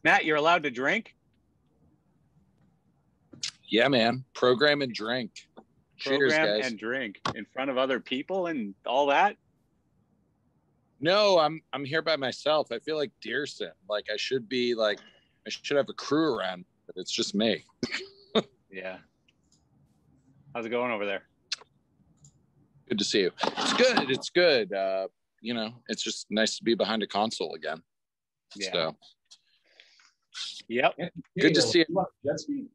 Matt, you're allowed to drink? Yeah, man. Program and drink. Cheers, Program guys. and drink in front of other people and all that? No, I'm here by myself. I feel like Dearson. Like I should have a crew around, but it's just me. Yeah. How's it going over there? Good to see you. It's good. It's good. It's just nice to be behind a console again. Yeah. So. Yep. Good to see you. Jet ski?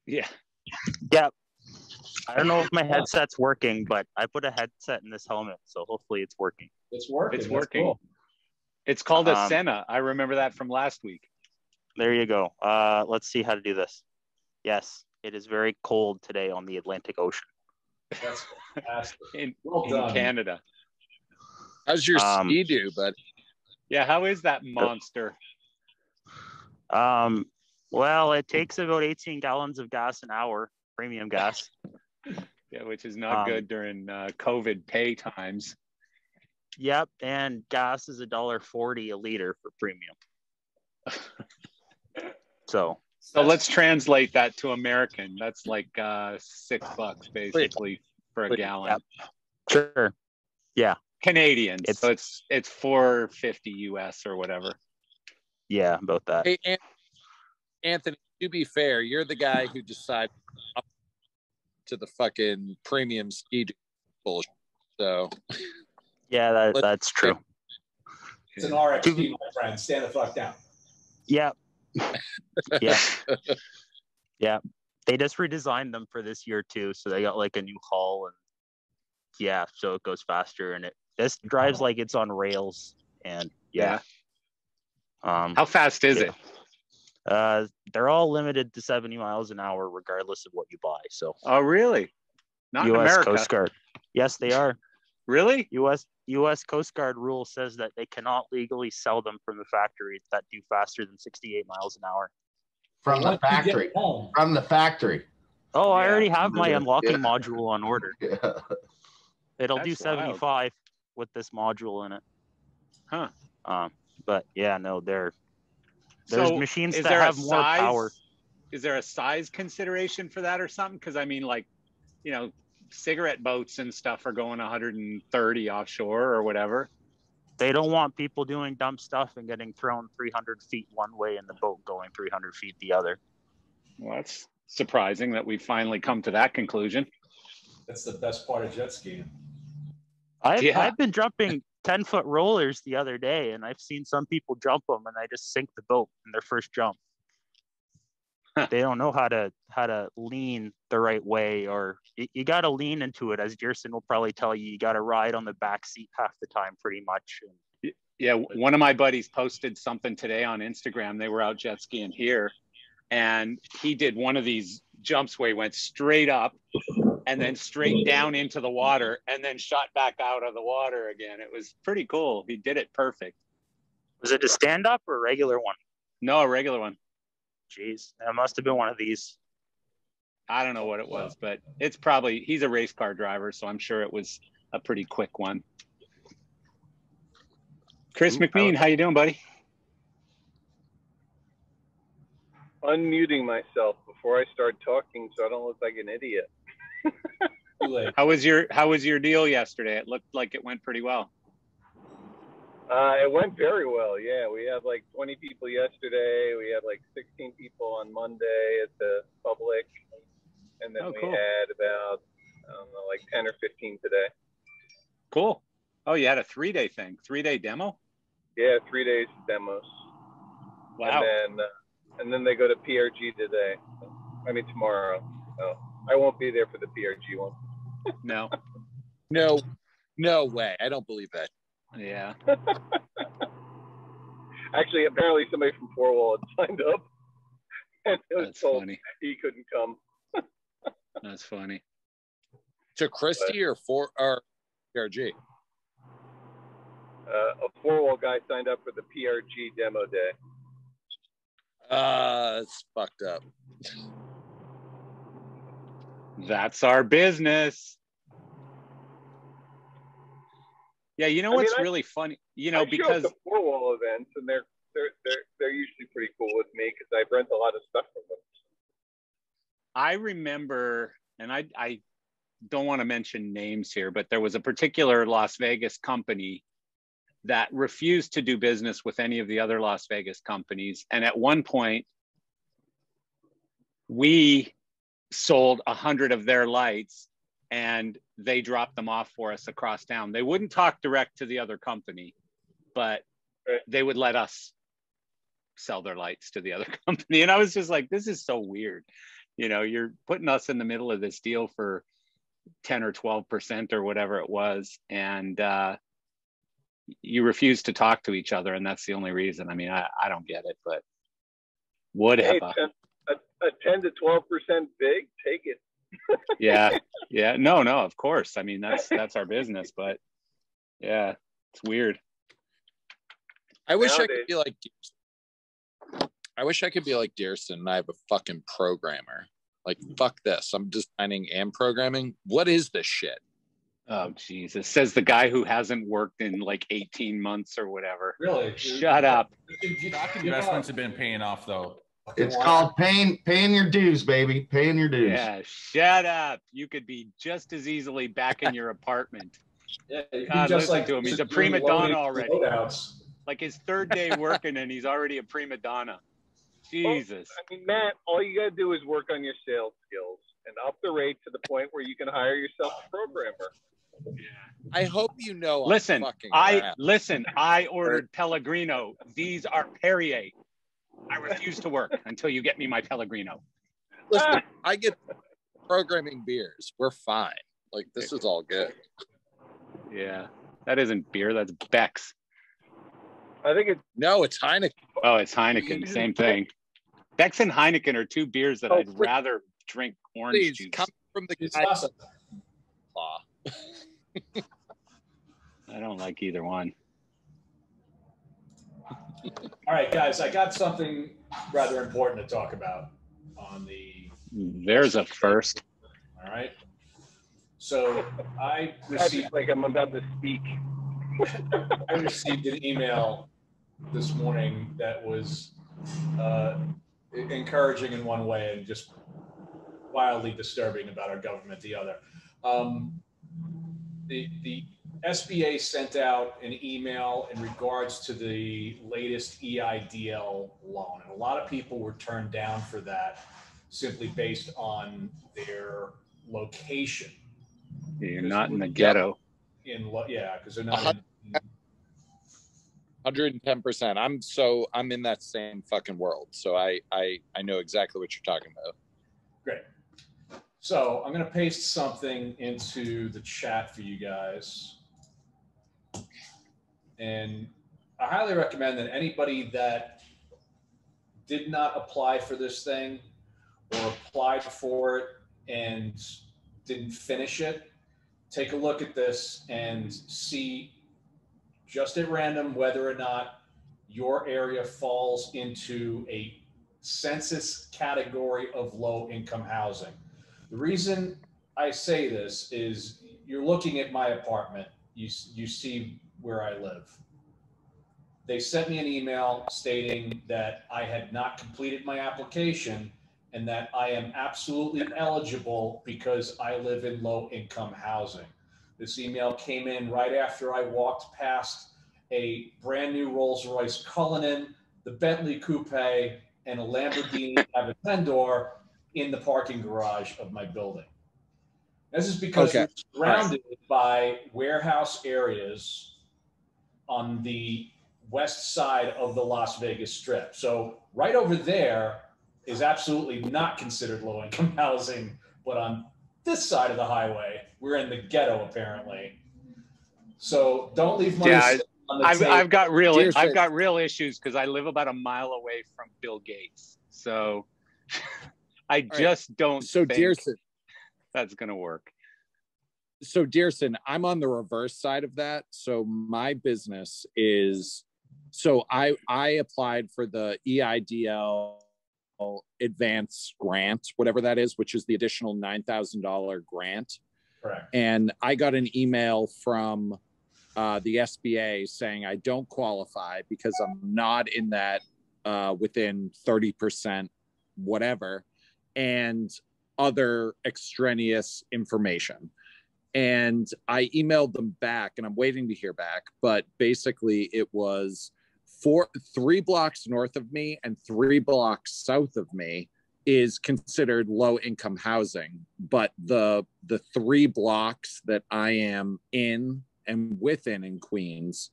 Yeah. Yep. I don't know if my headset's working, but I put a headset in this helmet, so hopefully it's working. It's working. It's That's working. cool. It's called a Senna. I remember that from last week. There you go. Let's see how to do this. Yes, it is very cold today on the Atlantic Ocean. That's fantastic. in done. Canada. How's your ski do, bud? Yeah, how is that monster? Well, it takes about 18 gallons of gas an hour, premium gas. Yeah, which is not good during COVID pay times. Yep, and gas is $1.40 a liter for premium. So let's translate that to American. That's like $6 basically for a gallon. Yep. Sure. Yeah. Canadian. So it's $4.50 US or whatever. Yeah, about that. Hey, Anthony, to be fair, you're the guy who decided up to the fucking premium ski bullshit. So yeah, that's true. It's an RXP, my friend. Stand the fuck down. Yeah. Yeah. Yeah. They just redesigned them for this year too. So they got like a new hull and yeah, so it goes faster and it just drives like it's on rails and yeah. How fast is it? They're all limited to 70 miles an hour regardless of what you buy. So oh really? Not in US America. Coast Guard. Yes, they are. Really? US Coast Guard rule says that they cannot legally sell them from the factories that do faster than 68 miles an hour. From the factory. From the factory. Oh, I already have my unlocking module on order. Yeah. It'll do 75 wild. With this module in it. Huh. But yeah, no, there's machines that have more power. Is there a size consideration for that or something? Because I mean, like, cigarette boats and stuff are going 130 offshore or whatever. They don't want people doing dumb stuff and getting thrown 300 feet one way and the boat going 300 feet the other. Well, that's surprising that we finally come to that conclusion. That's the best part of jet skiing. I've been jumping 10-foot rollers the other day, and I've seen some people jump them, and they just sink the boat in their first jump. They don't know how to lean the right way, or you got to lean into it. As Dearson will probably tell you, you got to ride on the back seat half the time, pretty much. Yeah, one of my buddies posted something today on Instagram. They were out jet skiing here, and he did one of these jumps where he went straight up and then straight down into the water and then shot back out of the water again. It was pretty cool. He did it perfect. Was it a stand-up or a regular one? No, a regular one. Jeez, that must have been one of these. I don't know what it was, but he's a race car driver, so I'm sure it was a pretty quick one. Chris McMean, how you doing, buddy? Unmuting myself before I start talking so I don't look like an idiot. How was your deal yesterday? It looked like it went pretty well. It went very well. Yeah, we had like 20 people yesterday. We had like 16 people on Monday at the public, and then we had about like 10 or 15 today. Cool. Oh, you had a 3-day thing, 3-day demo? Yeah, 3 days demos. Wow. And then they go to PRG today. Tomorrow. So I won't be there for the PRG one. No. No way. I don't believe that. Yeah. Actually, apparently somebody from Four Wall had signed up, and it was told he couldn't come. That's funny. To Christie or PRG? A Four Wall guy signed up for the PRG demo day. It's fucked up. That's our business. Yeah, you know what's really funny? You know, because the 4-wall events, and they're usually pretty cool with me because I rent a lot of stuff from them. I remember, and I don't want to mention names here, but there was a particular Las Vegas company that refused to do business with any of the other Las Vegas companies. And at one point, we sold 100 of their lights and they dropped them off for us across town. They wouldn't talk direct to the other company, but they would let us sell their lights to the other company. And I was just like, this is so weird. You know, you're putting us in the middle of this deal for 10 or 12% or whatever it was. And you refuse to talk to each other. And that's the only reason. I mean, I don't get it, but whatever. A 10 to 12% big, take it. Yeah. No, of course. I mean, that's our business, but yeah, it's weird. I wish I could be like Dearson and I have a fucking programmer. Like, fuck this. I'm designing and programming. What is this shit? Oh, Jesus. Says the guy who hasn't worked in like 18 months or whatever. Really? Shut up. Stock investments have been paying off, though. It's called paying your dues, baby. Paying your dues. Yeah, shut up. You could be just as easily back in your apartment. Yeah, God, just listen to him. He's a prima donna already. Like his third day working and he's already a prima donna. Jesus. Well, I mean, Matt, all you got to do is work on your sales skills and up the rate to the point where you can hire yourself a programmer. Yeah. I hope you know. Listen, I ordered Pellegrino. These are Perrier. I refuse to work until you get me my Pellegrino. Listen, I get programming beers. We're fine. Like, this is all good. Yeah, that isn't beer. That's Beck's. I think it's Heineken. Oh, it's Heineken. Same thing. Beck's and Heineken are two beers that I'd rather drink orange juice. Come from the it's awesome. I don't like either one. All right, guys, I got something rather important to talk about on the. There's a first. All right. So I received, like I'm about to speak. I received an email this morning that was encouraging in one way and just wildly disturbing about our government the other. The SBA sent out an email in regards to the latest EIDL loan. And a lot of people were turned down for that simply based on their location. You're not in the ghetto. Because they're not 110%. I'm in that same fucking world. So I know exactly what you're talking about. Great. So I'm going to paste something into the chat for you guys. And I highly recommend that anybody that did not apply for this thing or applied for it and didn't finish it, take a look at this and see just at random whether or not your area falls into a census category of low-income housing. The reason I say this is you're looking at my apartment. You see where I live. They sent me an email stating that I had not completed my application and that I am absolutely eligible because I live in low-income housing. This email came in right after I walked past a brand new Rolls-Royce Cullinan, the Bentley Coupe, and a Lamborghini Aventador in the parking garage of my building. This is because we're surrounded by warehouse areas on the west side of the Las Vegas Strip. So right over there is absolutely not considered low-income housing, but on this side of the highway, we're in the ghetto apparently. So don't leave money on the table. I've got real issues because I live about a mile away from Bill Gates. So I just don't think Dearson, that's going to work. So Dearson, I'm on the reverse side of that. So my business is, I applied for the EIDL advance grant, whatever that is, which is the additional $9,000 grant. Correct. And I got an email from the SBA saying I don't qualify because I'm not in that within 30% whatever, and other extraneous information. And I emailed them back, and I'm waiting to hear back, but basically it was 3 blocks north of me and 3 blocks south of me is considered low income housing, but the 3 blocks that I am in and within in Queens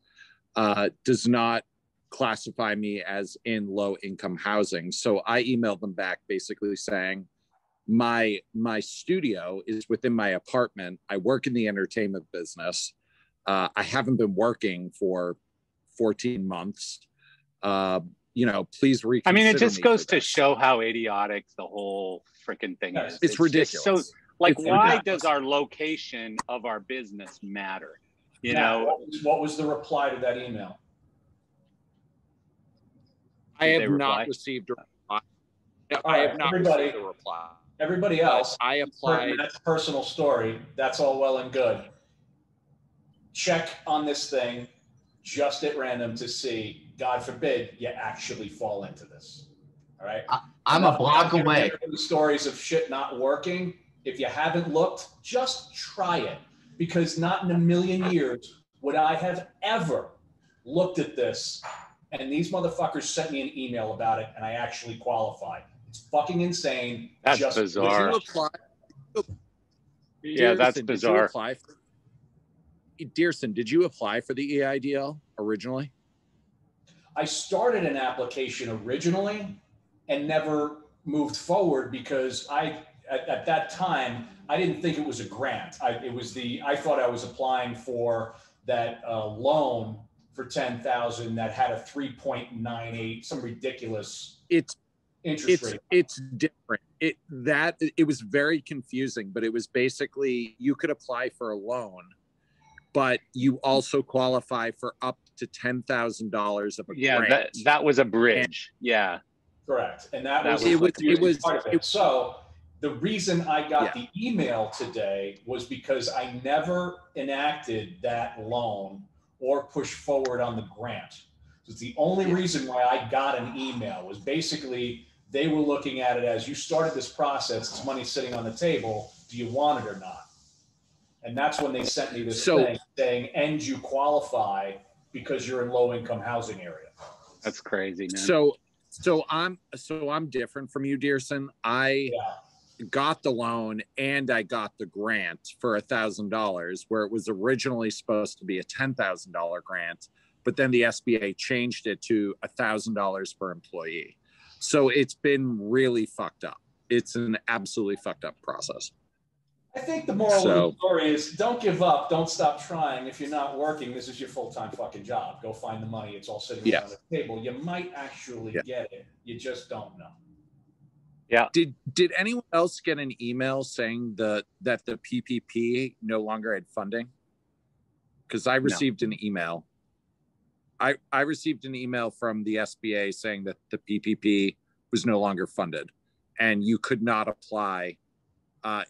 does not classify me as in low income housing. So I emailed them back basically saying my studio is within my apartment. I work in the entertainment business. I haven't been working for 14 months. Please reconsider. I mean, it just goes to show how idiotic the whole freaking thing is. It's ridiculous. So, like, why does our location of our business matter? You know, what was the reply to that email? I have not received a reply. I have not received a reply. Everybody else, I applied. That's a personal story. That's all well and good. Check on this thing just at random to see, God forbid, you actually fall into this. All right. I'm a block away. Stories of shit not working. If you haven't looked, just try it, because not in a million years would I have ever looked at this and these motherfuckers sent me an email about it and I actually qualified. It's fucking insane. That's bizarre. Yeah, that's bizarre. Dearson, did you apply for the EIDL originally? I started an application originally and never moved forward because at that time, I didn't think it was a grant. I thought I was applying for that loan for $10,000 that had a 3.98, some ridiculous interest rate. It's different. It was very confusing, but it was basically you could apply for a loan, but you also qualify for up to $10,000 of a grant. That was a bridge. Correct. And that was part of it. So the reason I got the email today was because I never enacted that loan or pushed forward on the grant. So it's the only reason why I got an email was basically they were looking at it as you started this process, it's money sitting on the table. Do you want it or not? And that's when they sent me this thing saying, and you qualify because you're in low income housing area. That's crazy, man. So I'm different from you, Dearson. I got the loan and I got the grant for $1,000, where it was originally supposed to be a $10,000 grant, but then the SBA changed it to $1,000 per employee. So it's been really fucked up. It's an absolutely fucked up process. I think the moral of the story is don't give up. Don't stop trying. If you're not working, this is your full-time fucking job. Go find the money. It's all sitting on the table. You might actually get it. You just don't know. Yeah. Did anyone else get an email saying that the PPP no longer had funding? Because I received an email. I received an email from the SBA saying that the PPP was no longer funded and you could not apply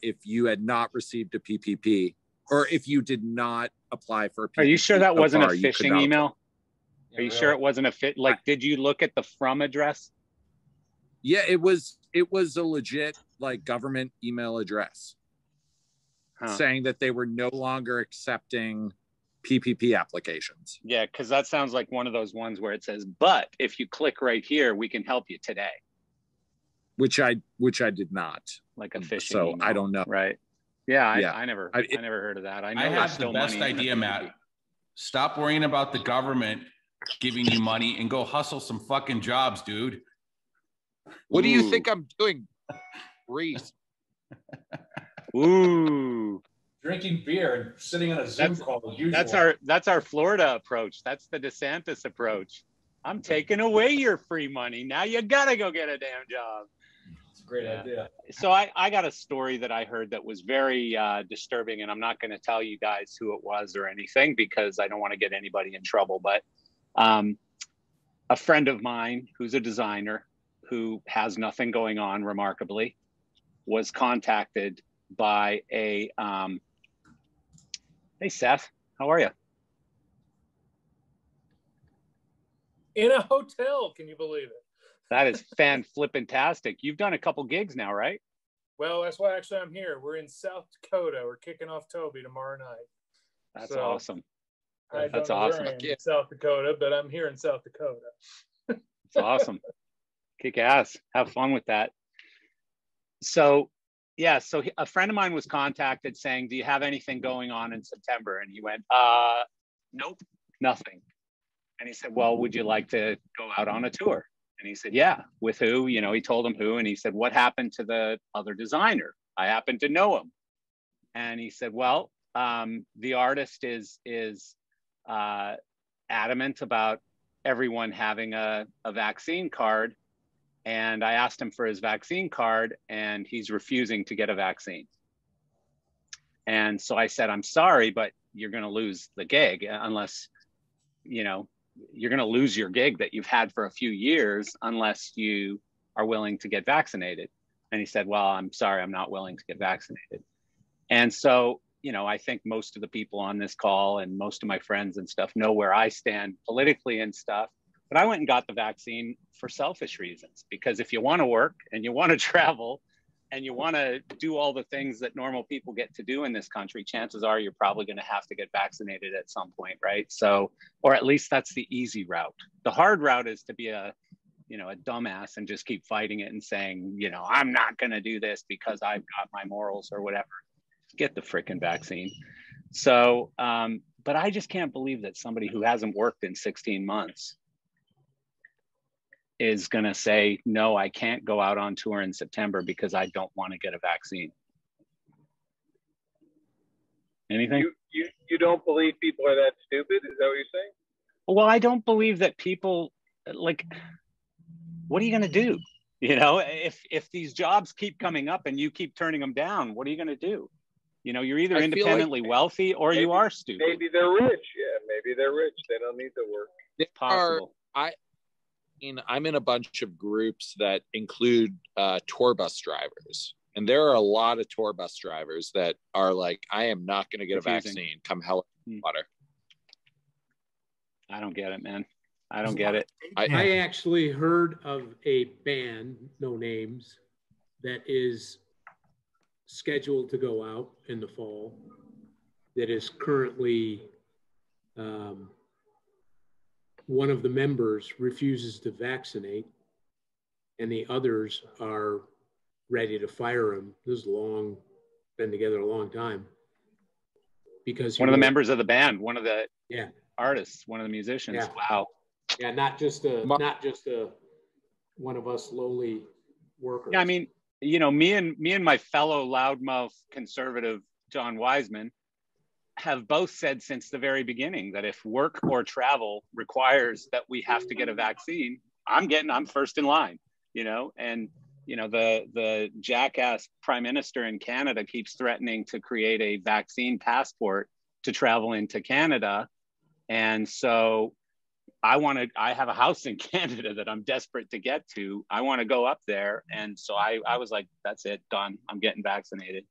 if you had not received a PPP, or if you did not apply for a PPP. Are you sure that wasn't a phishing email? Are you sure it wasn't a fit? Like, did you look at the from address? Yeah, it was a legit like government email address saying that they were no longer accepting PPP applications. Yeah, because that sounds like one of those ones where it says, but if you click right here, we can help you today. Which I did not. Like a phishing So email. I don't know. Right. Yeah, I never heard of that. I have the best idea, Matt. Stop worrying about the government giving you money and go hustle some fucking jobs, dude. What do you think I'm doing, Reese? Ooh. Drinking beer and sitting on a Zoom call as usual. That's our Florida approach. That's the DeSantis approach. I'm taking away your free money. Now you gotta go get a damn job. It's a great idea. So I got a story that I heard that was very disturbing, and I'm not going to tell you guys who it was or anything because I don't want to get anybody in trouble. But a friend of mine who's a designer who has nothing going on, remarkably, was contacted by a hey Seth, how are you? In a hotel, can you believe it? That is fan-flippin-tastic. You've done a couple gigs now, right? Well, that's why actually I'm here. We're in South Dakota. We're kicking off Toby tomorrow night. That's awesome. I don't know where I am in South Dakota, but I'm here in South Dakota. It's awesome. Kick ass. Have fun with that. So, yeah, so a friend of mine was contacted saying, do you have anything going on in September? And he went, nope, nothing. And he said, well, would you like to go out on a tour? And he said, yeah, with who? You know, he told him who. And he said, what happened to the other designer? I happen to know him. And he said, well, the artist is adamant about everyone having a vaccine card. And I asked him for his vaccine card, and he's refusing to get a vaccine. And so I said, I'm sorry, but you're going to lose the gig unless, you know, you're going to lose your gig that you've had for a few years unless you are willing to get vaccinated. And he said, well, I'm sorry, I'm not willing to get vaccinated. And so, you know, I think most of the people on this call and most of my friends and stuff know where I stand politically and stuff. But I went and got the vaccine for selfish reasons, because if you want to work and you want to travel and you want to do all the things that normal people get to do in this country, chances are you're probably going to have to get vaccinated at some point, right? So, or at least that's the easy route. The hard route is to be a dumbass and just keep fighting it and saying, you know, I'm not going to do this because I've got my morals or whatever. Get the frickin' vaccine. So, but I just can't believe that somebody who hasn't worked in 16 months is going to say, no, I can't go out on tour in September because I don't want to get a vaccine. Anything? You don't believe people are that stupid? Is that what you're saying? Well, I don't believe that people, like, what are you going to do? You know, if these jobs keep coming up and you keep turning them down, what are you going to do? You know, you're either independently wealthy or you are stupid. Maybe they're rich. Yeah, maybe they're rich. They don't need to work. It's possible. I'm in a bunch of groups that include tour bus drivers. And there are a lot of tour bus drivers that are like, I am not going to get a vaccine. Come hell or water. I don't get it, man. I don't get it. I actually heard of a band, no names, that is scheduled to go out in the fall, that is currently one of the members refuses to vaccinate and the others are ready to fire him. This is been together a long time. Because one of the members of the band, one of the artists, one of the musicians. Yeah. Wow. Yeah, not just one of us lowly workers. Yeah, I mean, you know, me and my fellow loudmouth conservative John Wiseman have both said since the very beginning that if work or travel requires that we have to get a vaccine, I'm first in line, you know. And you know, the jackass prime minister in Canada keeps threatening to create a vaccine passport to travel into Canada. And so I have a house in Canada that I'm desperate to get to. I want to go up there. And so I was like, that's it, done. I'm getting vaccinated.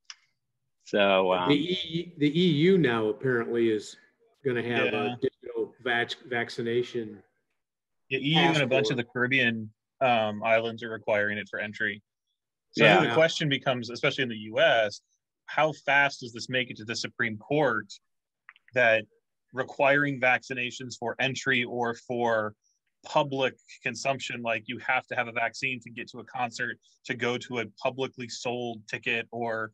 So the EU now apparently is going to have a digital vaccination. Yeah, EU and a bunch of the Caribbean islands are requiring it for entry. So I think the question becomes, especially in the US, how fast does this make it to the Supreme Court that requiring vaccinations for entry or for public consumption, like you have to have a vaccine to get to a concert, to go to a publicly sold ticket or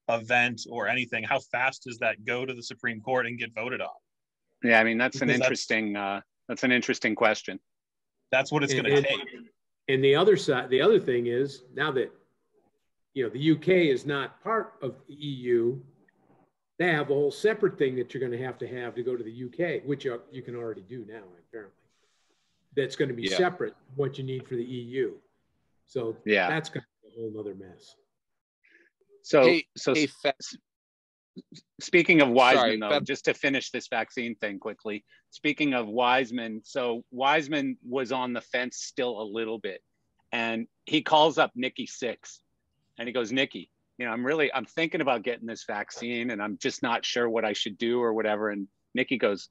event or anything, how fast does that go to the Supreme Court and get voted on? Yeah, I mean, that's an interesting question. That's what it's going to take. And the other thing is, now that, you know, the UK is not part of the EU, they have a whole separate thing that you're going to have to go to the UK, which you can already do now, apparently. That's going to be separate from what you need for the EU. So that's going to be a whole other mess. So speaking of Wiseman, just to finish this vaccine thing quickly, speaking of Wiseman, so Wiseman was on the fence still a little bit, and he calls up Nikki Sixx and he goes, Nikki, you know, I'm thinking about getting this vaccine and I'm just not sure what I should do or whatever. And Nikki goes,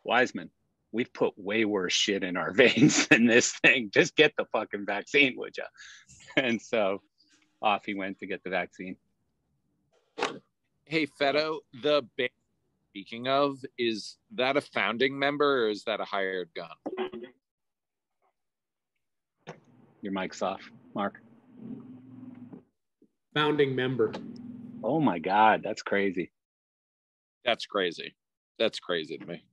Wiseman, we've put way worse shit in our veins than this thing. Just get the fucking vaccine, would you? And so off he went to get the vaccine. Hey, Fedo, the band speaking of, is that a founding member or is that a hired gun? Your mic's off, Mark. Founding member. Oh my God, that's crazy. That's crazy. That's crazy to me.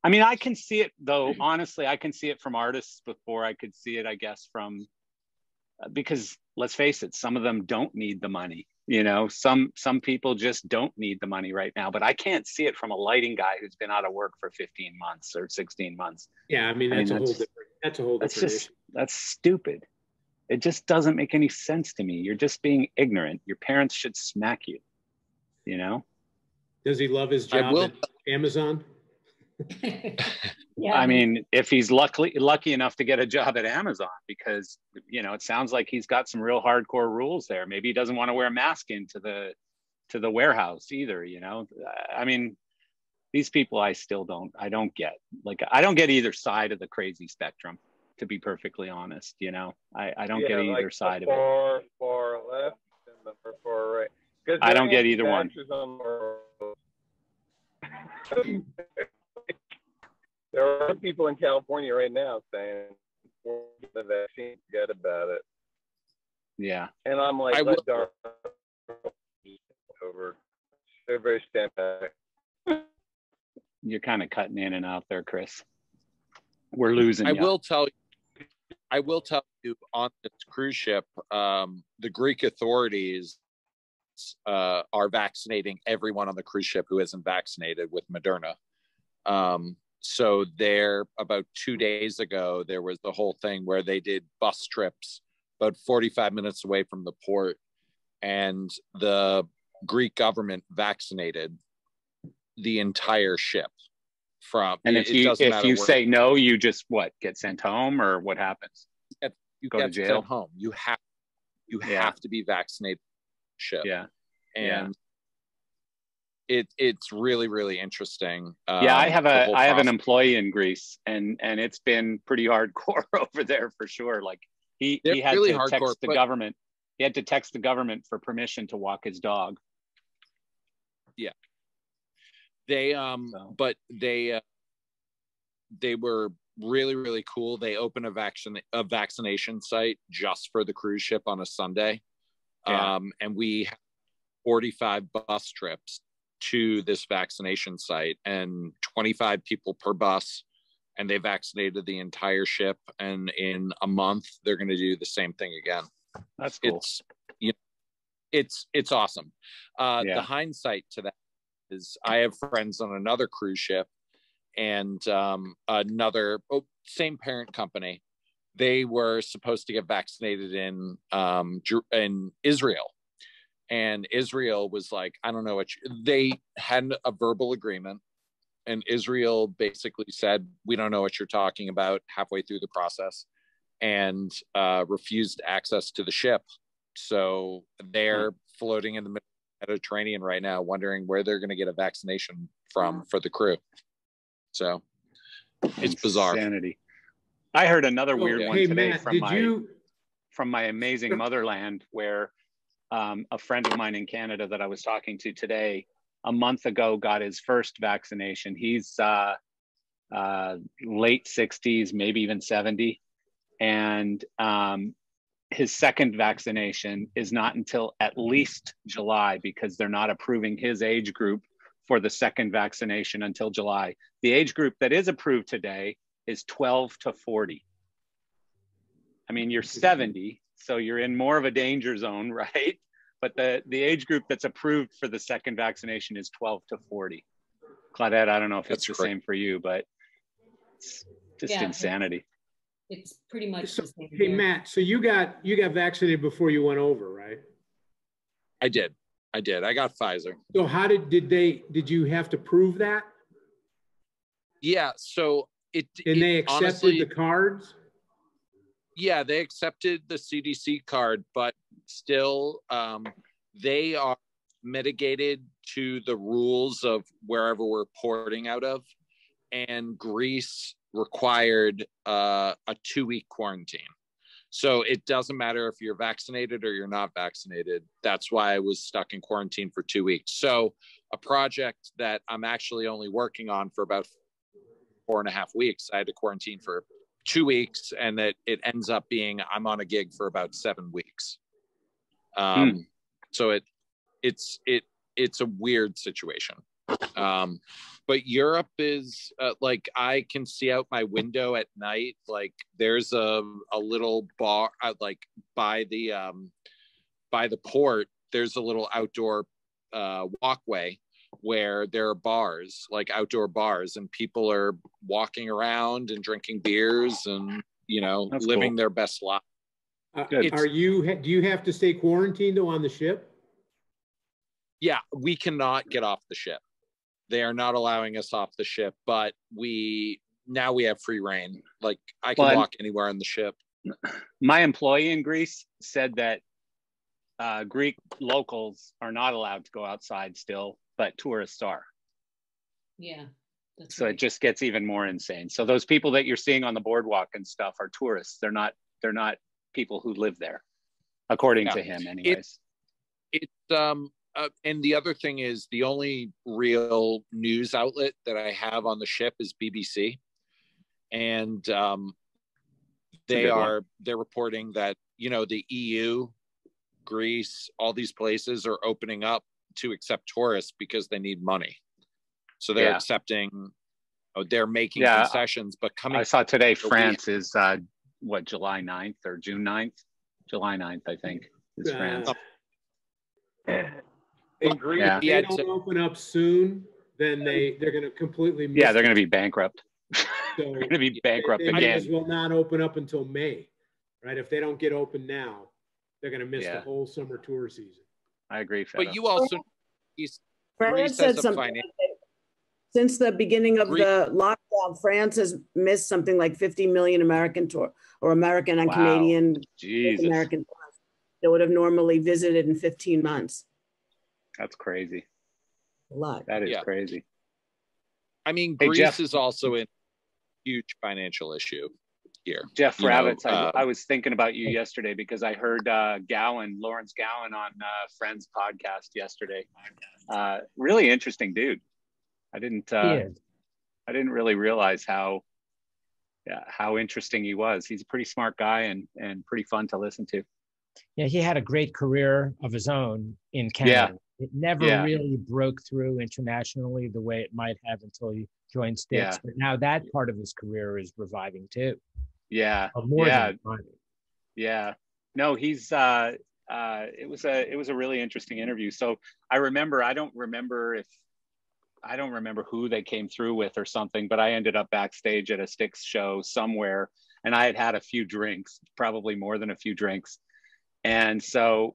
I mean, I can see it though. Honestly, I can see it from artists before I could see it, I guess, from, because let's face it, some of them don't need the money. You know, some people just don't need the money right now, but I can't see it from a lighting guy who's been out of work for 15 months or 16 months. Yeah. I mean, that's a whole different issue. That's stupid. It just doesn't make any sense to me. You're just being ignorant. Your parents should smack you, you know? Does he love his job at Amazon? Yeah. I mean, if he's lucky enough to get a job at Amazon, because, you know, it sounds like he's got some real hardcore rules there. Maybe he doesn't want to wear a mask into the warehouse either, you know? I mean, these people I don't get. Like, I don't get either side of the crazy spectrum, to be perfectly honest, you know? I don't get either side of it. Far left and the far right. I don't get either one. There are people in California right now saying, the vaccine, forget about it. Yeah. And I'm like, over. They're very stand back. You're kind of cutting in and out there, Chris. We're losing. I will tell you on this cruise ship, the Greek authorities are vaccinating everyone on the cruise ship who isn't vaccinated with Moderna. So there, about 2 days ago, there was the whole thing where they did bus trips about 45 minutes away from the port, and the Greek government vaccinated the entire ship. And if you say no, you just get sent home, or what happens? You go get to jail. Sent home. You have to be vaccinated. Ship. Yeah, and it's really, really interesting. I have an employee in Greece, and it's been pretty hardcore over there for sure. Like he had really to text the government. He had to text the government for permission to walk his dog. Yeah. They but they were really, really cool. They opened a vaccination site just for the cruise ship on a Sunday. Yeah. And we had 45 bus trips to this vaccination site, and 25 people per bus, and they vaccinated the entire ship. And in a month, they're going to do the same thing again. That's cool. It's awesome. The hindsight to that is I have friends on another cruise ship, and another same parent company. They were supposed to get vaccinated in Israel, and Israel was like, I don't know what they had a verbal agreement, and Israel basically said, we don't know what you're talking about halfway through the process, and refused access to the ship. So they're floating in the Mediterranean right now, wondering where they're going to get a vaccination from for the crew. So it's bizarre. Insanity. I heard another weird one today, Matt, from my amazing motherland, where a friend of mine in Canada that I was talking to today, a month ago, got his first vaccination. He's late 60s, maybe even 70. And his second vaccination is not until at least July, because they're not approving his age group for the second vaccination until July. The age group that is approved today is 12 to 40. I mean, you're 70, so you're in more of a danger zone, right? But the age group that's approved for the second vaccination is 12 to 40. Claudette, I don't know if it's the same for you, but it's just insanity. It's pretty much the same. Hey, Matt, so you got vaccinated before you went over, right? I did. I got Pfizer. So how did you have to prove that? Yeah, so they accepted honestly, the cards? Yeah, they accepted the CDC card, but still they are mitigated to the rules of wherever we're porting out of. and Greece required a 2-week quarantine. So it doesn't matter if you're vaccinated or you're not vaccinated. That's why I was stuck in quarantine for 2 weeks. So a project that I'm actually only working on for about 4.5 weeks, I had to quarantine for 2 weeks, and that it ends up being I'm on a gig for about 7 weeks. So it's a weird situation. But Europe is like, I can see out my window at night. Like there's a little bar like by the port. There's a little outdoor walkway where there are bars, like outdoor bars, and people are walking around and drinking beers and, that's living cool. Their best life. Do you have to stay quarantined on the ship? Yeah, we cannot get off the ship. They are not allowing us off the ship, but now we have free reign. Like I can walk anywhere on the ship. My employee in Greece said that Greek locals are not allowed to go outside still, but tourists are. Yeah. That's so right. It just gets even more insane. So those people that you're seeing on the boardwalk and stuff are tourists. They're not people who live there, according to him anyways. And the other thing is, the only real news outlet that I have on the ship is BBC. And they're reporting that, the EU, Greece, all these places are opening up to accept tourists because they need money. So they're accepting, they're making concessions, but coming. I saw today France is July 9th or June 9th? July 9th, I think, is France. In Greece, if they don't open up soon, then they're going to completely miss they're going to be bankrupt. So they're going to be bankrupt again. They might as well not open up until May, right? If they don't get open now, they're going to miss the whole summer tour season. I agree, Feta. But you also, France said something. Since the beginning of the lockdown, France has missed something like 50 million American tour or American and Canadian American tours that would have normally visited in 15 months. That's crazy. A lot. That is crazy. I mean, Greece is also in a huge financial issue here. Jeff Ravitz, I was thinking about you yesterday because I heard Lawrence Gowan on Friends podcast yesterday. Really interesting dude. I didn't really realize how interesting he was. He's a pretty smart guy and pretty fun to listen to. Yeah, he had a great career of his own in Canada. It never really broke through internationally the way it might have until he joined Styx. But now that part of his career is reviving too. Yeah. More than reviving. Yeah. No, he's it was a really interesting interview. So I don't remember who they came through with or something, but I ended up backstage at a Styx show somewhere, and I had a few drinks, probably more than a few drinks. And so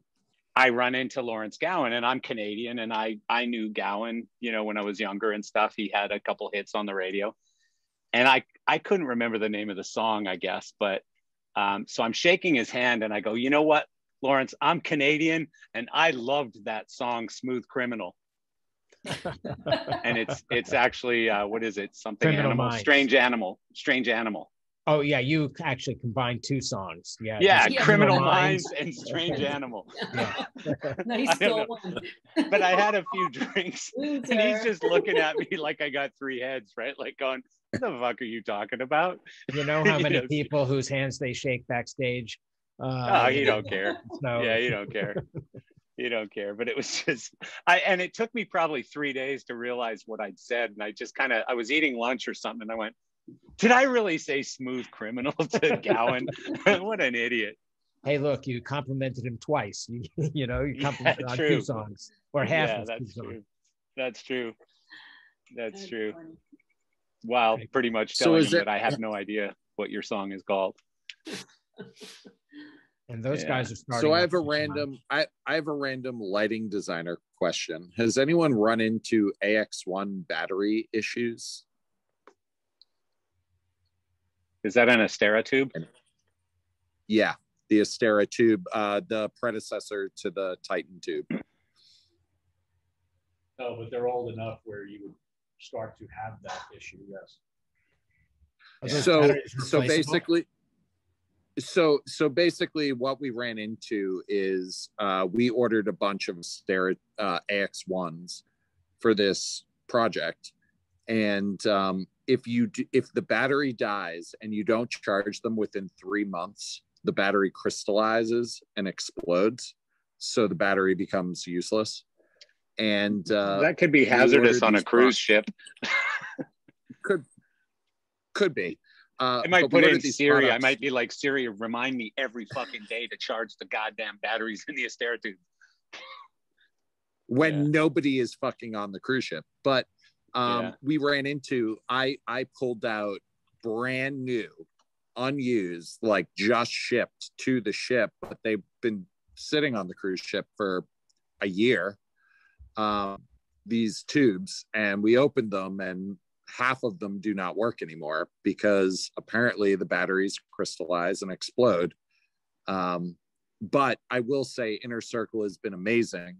I run into Lawrence Gowan, and I'm Canadian, and I knew Gowan, when I was younger and stuff. He had a couple hits on the radio, and I couldn't remember the name of the song, I guess, but so I'm shaking his hand, and I go, you know what, Lawrence, I'm Canadian, and I loved that song, Smooth Criminal. And it's actually what is it? Something Criminal animal, Minds. Strange Animal. Oh yeah, you actually combined two songs. Yeah, Criminal Minds and Strange Animal. Nice one. But I had a few drinks, and he's just looking at me like I got three heads, right? Like going, what the fuck are you talking about? You know how many people whose hands they shake backstage? You don't care. No. Yeah, you don't care. You don't care. But it was just, and it took me probably 3 days to realize what I'd said. And I just I was eating lunch or something, and I went, did I really say Smooth Criminal to Gowan? What an idiot. Hey, look, you complimented him twice. You complimented on two songs or half of two songs. That's true. While pretty much telling him that I have no idea what your song is called. And those guys are starting. So I have a random lighting designer question. Has anyone run into AX1 battery issues? Is that an Astera tube? Yeah, the Astera tube, the predecessor to the Titan tube. No, but they're old enough where you would start to have that issue. Yes. So basically what we ran into is we ordered a bunch of AX1s for this project, and if the battery dies and you don't charge them within 3 months, the battery crystallizes and explodes, so the battery becomes useless. And that could be hazardous on a cruise ship. Could be. I might put in Siri. I might be like, Siri, remind me every fucking day to charge the goddamn batteries in the Asteritube. When nobody is fucking on the cruise ship. But we ran into, I pulled out brand new, unused, like just shipped to the ship, but they've been sitting on the cruise ship for a year, these tubes, and we opened them, and half of them do not work anymore because apparently the batteries crystallize and explode. But I will say Inner Circle has been amazing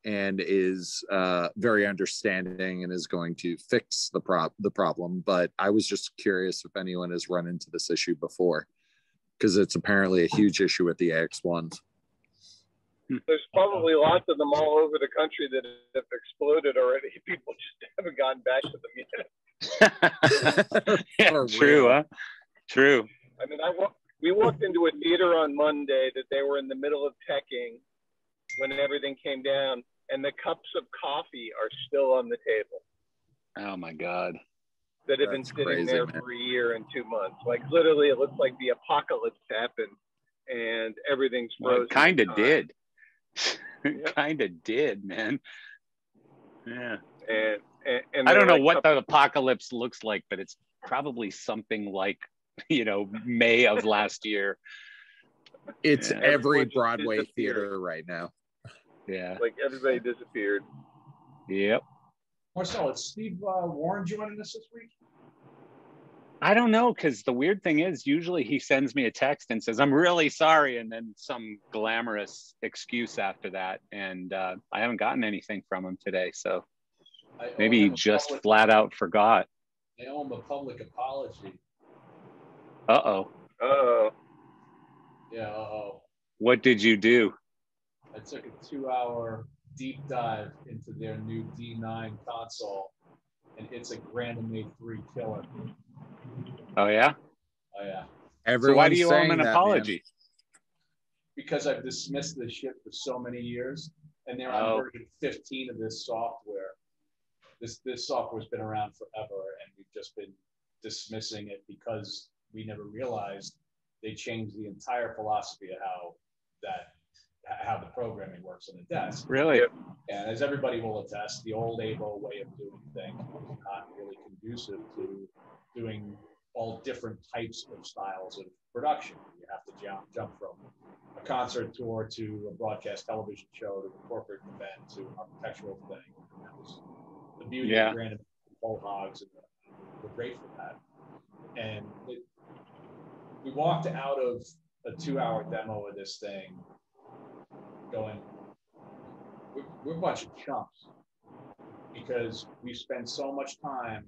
and is very understanding and is going to fix the problem. But I was just curious if anyone has run into this issue before, because it's apparently a huge issue with the AX1s. There's probably lots of them all over the country that have exploded already. People just haven't gotten back to them yet. True, huh? True. I mean, we walked into a theater on Monday that they were in the middle of teching when everything came down, and the cups of coffee are still on the table. Oh my God. That have been sitting there for a year and 2 months. Like literally, it looks like the apocalypse happened, and everything's frozen. Well, it kind of did. Kind of did, man. Yeah. And I don't know what the apocalypse looks like, but it's probably something like, May of last year. It's every Broadway theater right now. Yeah. Like everybody disappeared. Yep. Marcel, is Steve Warren joining us this week? I don't know, because the weird thing is usually he sends me a text and says, I'm really sorry, and then some glamorous excuse after that. And I haven't gotten anything from him today. So maybe he just flat out forgot. I owe him a public apology. Uh-oh. Uh-oh. Yeah, uh-oh. What did you do? I took a 2-hour deep dive into their new D9 console, and it's a Grandmate 3 killer. Oh, yeah? Oh, yeah. So why do you owe him an apology? Man. Because I've dismissed this shit for so many years, and they're on version 15 of this software. This software's been around forever, and we've just been dismissing it because we never realized they changed the entire philosophy of how the programming works on the desk. Really? And as everybody will attest, the old AVO way of doing things was not really conducive to doing all different types of styles of production. You have to jump from a concert tour to a broadcast television show to a corporate event to an architectural thing. And that was the beauty of Grandmate Whole Hogs, and we're great for that. And we walked out of a 2-hour demo of this thing going, we're a bunch of chumps, because we spend so much time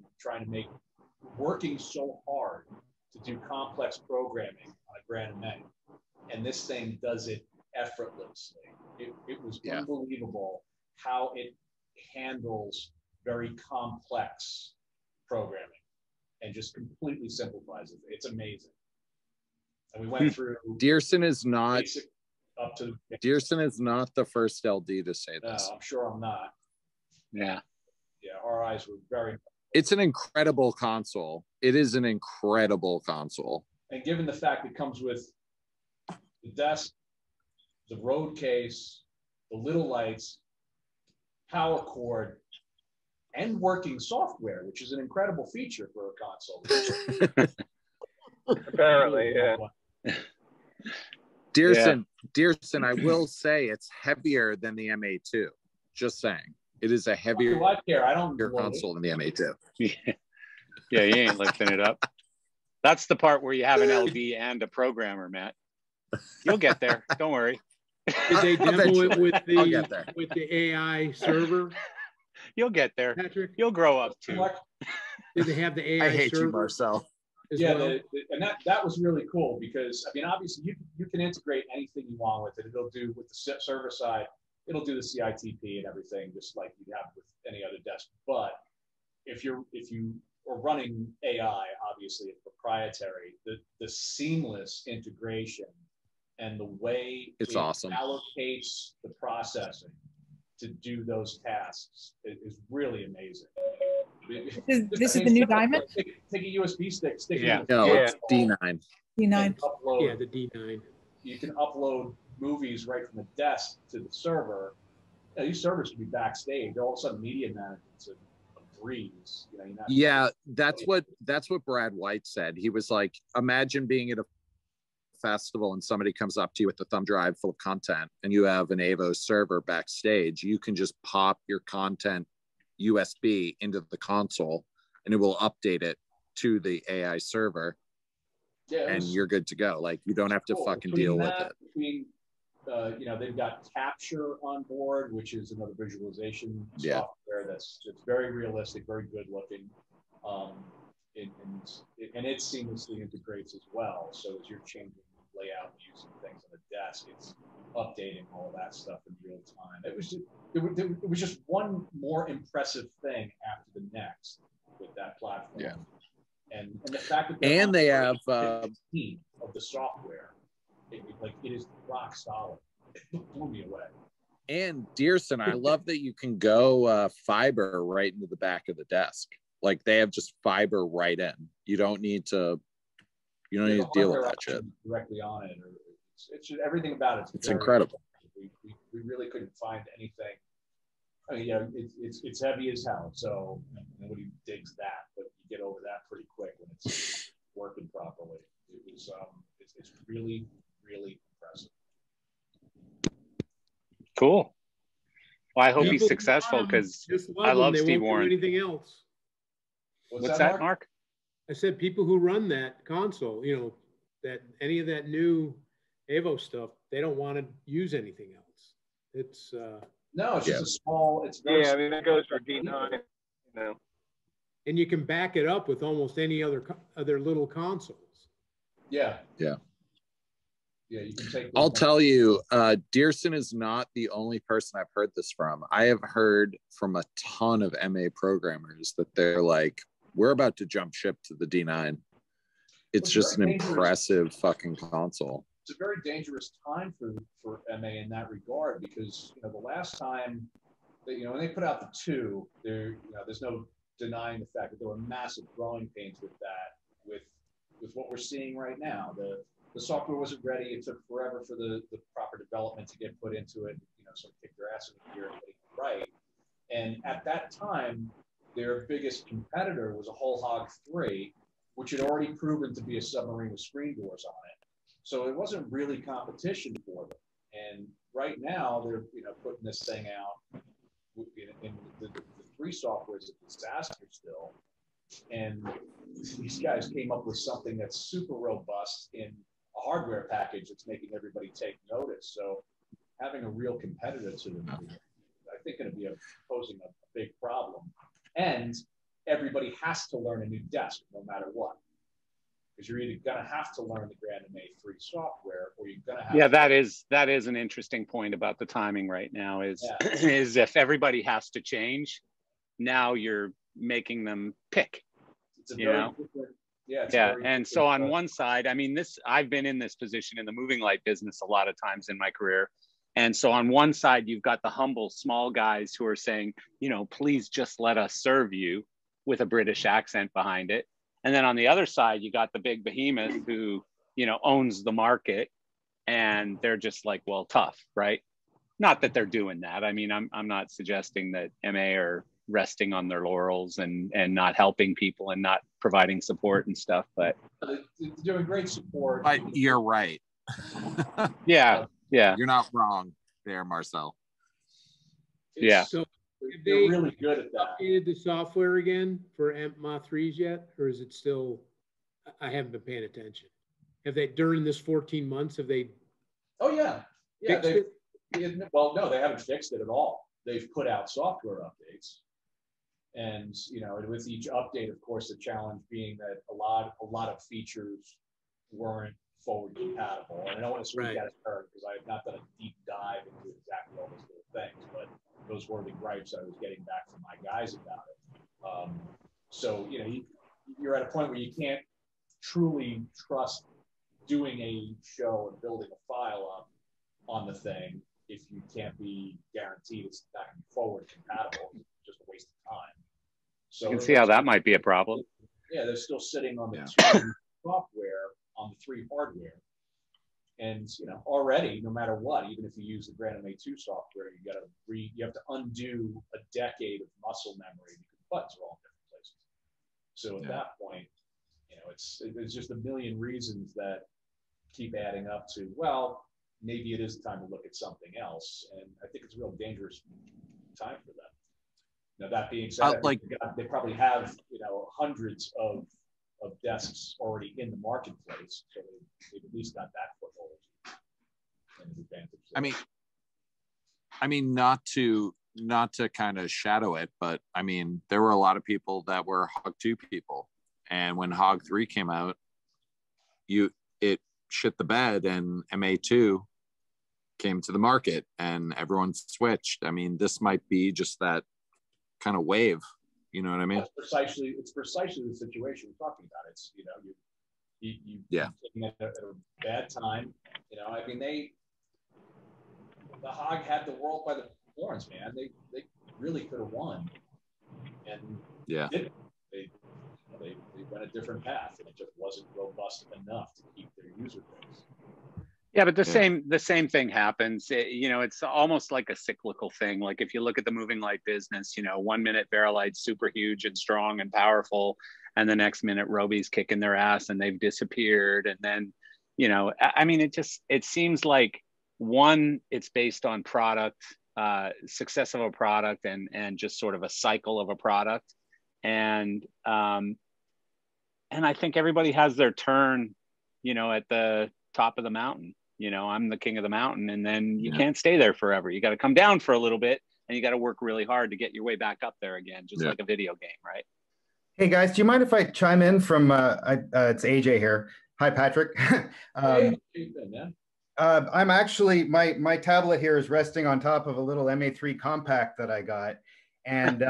working so hard to do complex programming on a Grandmate, and this thing does it effortlessly. It was unbelievable how it handles very complex programming and just completely simplifies it. It's amazing. And we went through Dearson is not the first LD to say this. No, I'm sure I'm not. Yeah. Yeah, our eyes were very. It's an incredible console. It is an incredible console. And given the fact it comes with the desk, the road case, the little lights, power cord, and working software, which is an incredible feature for a console. Apparently, yeah. Dearson, I will say it's heavier than the MA2. Just saying. It is a heavier console than the MA2. Yeah, you ain't lifting it up. That's the part where you have an LD and a programmer, Matt. You'll get there. Don't worry. Did they demo it with the AI server? You'll get there. Patrick? You'll grow up too. Did they have the AI I hate server you, Marcel. Yeah, well? and that was really cool because, I mean, obviously you can integrate anything you want with it. It'll do with the server side, it'll do the CITP and everything, just like you have with any other desk. But if you are running AI, obviously it's proprietary, the seamless integration and the way it's it awesome allocates the processing to do those tasks is really amazing. This is the new Diamond? Take a USB stick, stick yeah. it No, it's D9. D9. Upload, yeah, the D9. You can upload movies right from the desk to the server. You know, these servers can be backstage. All of a sudden, media management's a breeze. You know, yeah, that's what Brad White said. He was like, imagine being at a festival and somebody comes up to you with a thumb drive full of content and you have an AVO server backstage. You can just pop your content USB into the console and it will update it to the AI server. Yeah, and you're good to go. Like you don't have to fucking deal with it. Between, you know, they've got Capture on board, which is another visualization software that's very realistic, very good looking, and it seamlessly integrates as well. So as you're changing layout, using things on the desk, it's updating all of that stuff in real time. It was just one more impressive thing after the next with that platform. Yeah. And the fact that they have team of the software, it is rock solid. It blew me away. And Dearson, I love that you can go fiber right into the back of the desk. Like they have just fiber right in. You don't need to deal with that shit. Directly on it, or it's just, everything about it. It's incredible. We really couldn't find anything. I mean, yeah, it's heavy as hell, so nobody digs that, but you get over that pretty quick when it's working properly. It's really, really impressive. Cool. Well, I hope he's successful because I love Steve Warren. Anything else? What's that, Mark? I said people who run that console, you know, that any of that new AVO stuff, they don't want to use anything else. It's no, it's just a small. It's very I mean, it goes for D9, you know. And you can back it up with almost any other little consoles. Yeah. Yeah. Yeah, you can take. I'll tell you, Dearson is not the only person I've heard this from. I have heard from a ton of MA programmers that they're like, we're about to jump ship to the D9. It's just an impressive fucking console. It's a very dangerous time for MA in that regard because, you know, the last time that, you know, when they put out the 2, there's no denying the fact that there were massive growing pains with that, with what we're seeing right now. The software wasn't ready. It took forever for the proper development to get put into it, you know, so kick their ass in the gear and get it right. And at that time, their biggest competitor was a Whole Hog 3, which had already proven to be a submarine with screen doors on it. So it wasn't really competition for them. And right now, they're, you know, putting this thing out. In the 3 software is a disaster still. And these guys came up with something that's super robust in a hardware package that's making everybody take notice. So having a real competitor to them, I think, going to be posing a big problem. And everybody has to learn a new desk no matter what. Because you're either going to have to learn the Grand MA3 software or you're going to have that is an interesting point about the timing right now is if everybody has to change, now you're making them pick. It's a very different, and so on one side, I mean, I've been in this position in the moving light business a lot of times in my career. And so on one side, you've got the humble small guys who are saying, you know, please just let us serve you with a British accent behind it. And then on the other side, you got the big behemoth who, you know, owns the market and they're just like, well, tough, right? Not that they're doing that. I mean, I'm not suggesting that MA are resting on their laurels and not helping people and not providing support and stuff, but they're doing great support. But you're right. Yeah. You're not wrong there, Marcel. So they're really good at that. Updated the software again for MA3s yet, or is it still? I haven't been paying attention. Have they during this 14 months? Have they? Oh yeah. Well, no, they haven't fixed it at all. They've put out software updates. And with each update, of course, the challenge being that a lot of features weren't forward compatible. And I don't want to speak out of turn because I have not done a deep dive into exactly all those little things, but those were the gripes I was getting back from my guys about it. So you're at a point where you can't truly trust doing a show and building a file up on the thing if you can't be guaranteed it's not going to be forward compatible. It's just a waste of time. So you can see how that might be a problem. Yeah, they're still sitting on the 2 software on the 3 hardware. And already, no matter what, even if you use the GrandMA 2 software, you have to undo a decade of muscle memory because the buttons are all in different places. So at that point, it's just a million reasons that keep adding up to, well, maybe it is time to look at something else. And I think it's a real dangerous time for them. Now, that being said, they probably have, hundreds of desks already in the marketplace. So they've at least got that foothold and an advantage. I mean, not to kind of shadow it, but I mean, there were a lot of people that were Hog 2 people. And when Hog 3 came out, it shit the bed and MA2 came to the market and everyone switched. I mean, this might be just that kind of wave. You know what I mean? It's precisely the situation we're talking about. It's, you taking it at a bad time. I mean, the Hog had the world by the horns, man. They really could have won. And didn't. They went a different path, and it just wasn't robust enough to keep their user base. Yeah, but the same thing happens. It's almost like a cyclical thing. Like if you look at the moving light business, 1 minute Vari-Light's super huge and strong and powerful, and the next minute Roby's kicking their ass and they've disappeared. And then, I mean, it seems like it's based on product, success of a product, and just sort of a cycle of a product. And I think everybody has their turn, at the top of the mountain. I'm the king of the mountain, and then you can't stay there forever. You got to come down for a little bit, and you got to work really hard to get your way back up there again, just like a video game, right? Hey guys, do you mind if I chime in from? It's AJ here. Hi, Patrick. I'm actually my tablet here is resting on top of a little MA3 compact that I got. And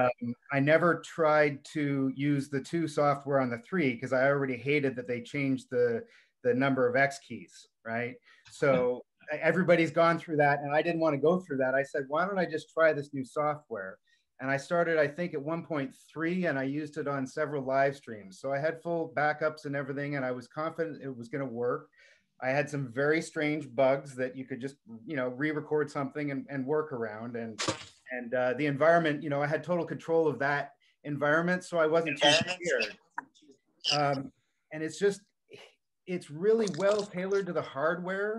I never tried to use the 2 software on the 3 because I already hated that they changed the number of X keys, right? So everybody's gone through that, and I didn't want to go through that. I said, why don't I just try this new software? And I started, I think, at 1.3, and I used it on several live streams. So I had full backups and everything, and I was confident it was going to work. I had some very strange bugs that you could just, re-record something and work around. And the environment, I had total control of that environment, so I wasn't too scared. And it's really well tailored to the hardware.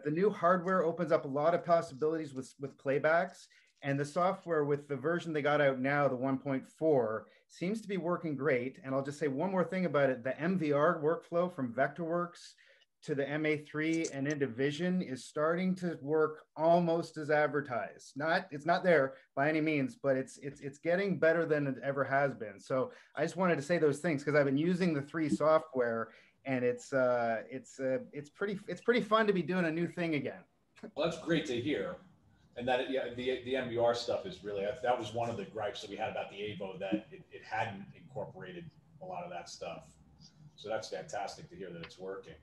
The new hardware opens up a lot of possibilities with playbacks, and the software with the version they got out now, the 1.4, seems to be working great. And I'll just say one more thing about it. The MVR workflow from Vectorworks to the MA3 and into Vision is starting to work almost as advertised. It's not there by any means, but it's getting better than it ever has been. So I just wanted to say those things because I've been using the 3 software, and it's pretty fun to be doing a new thing again. Well, that's great to hear. And that the MVR stuff is really, that was one of the gripes that we had about the AVO, that it hadn't incorporated a lot of that stuff. So that's fantastic to hear that it's working.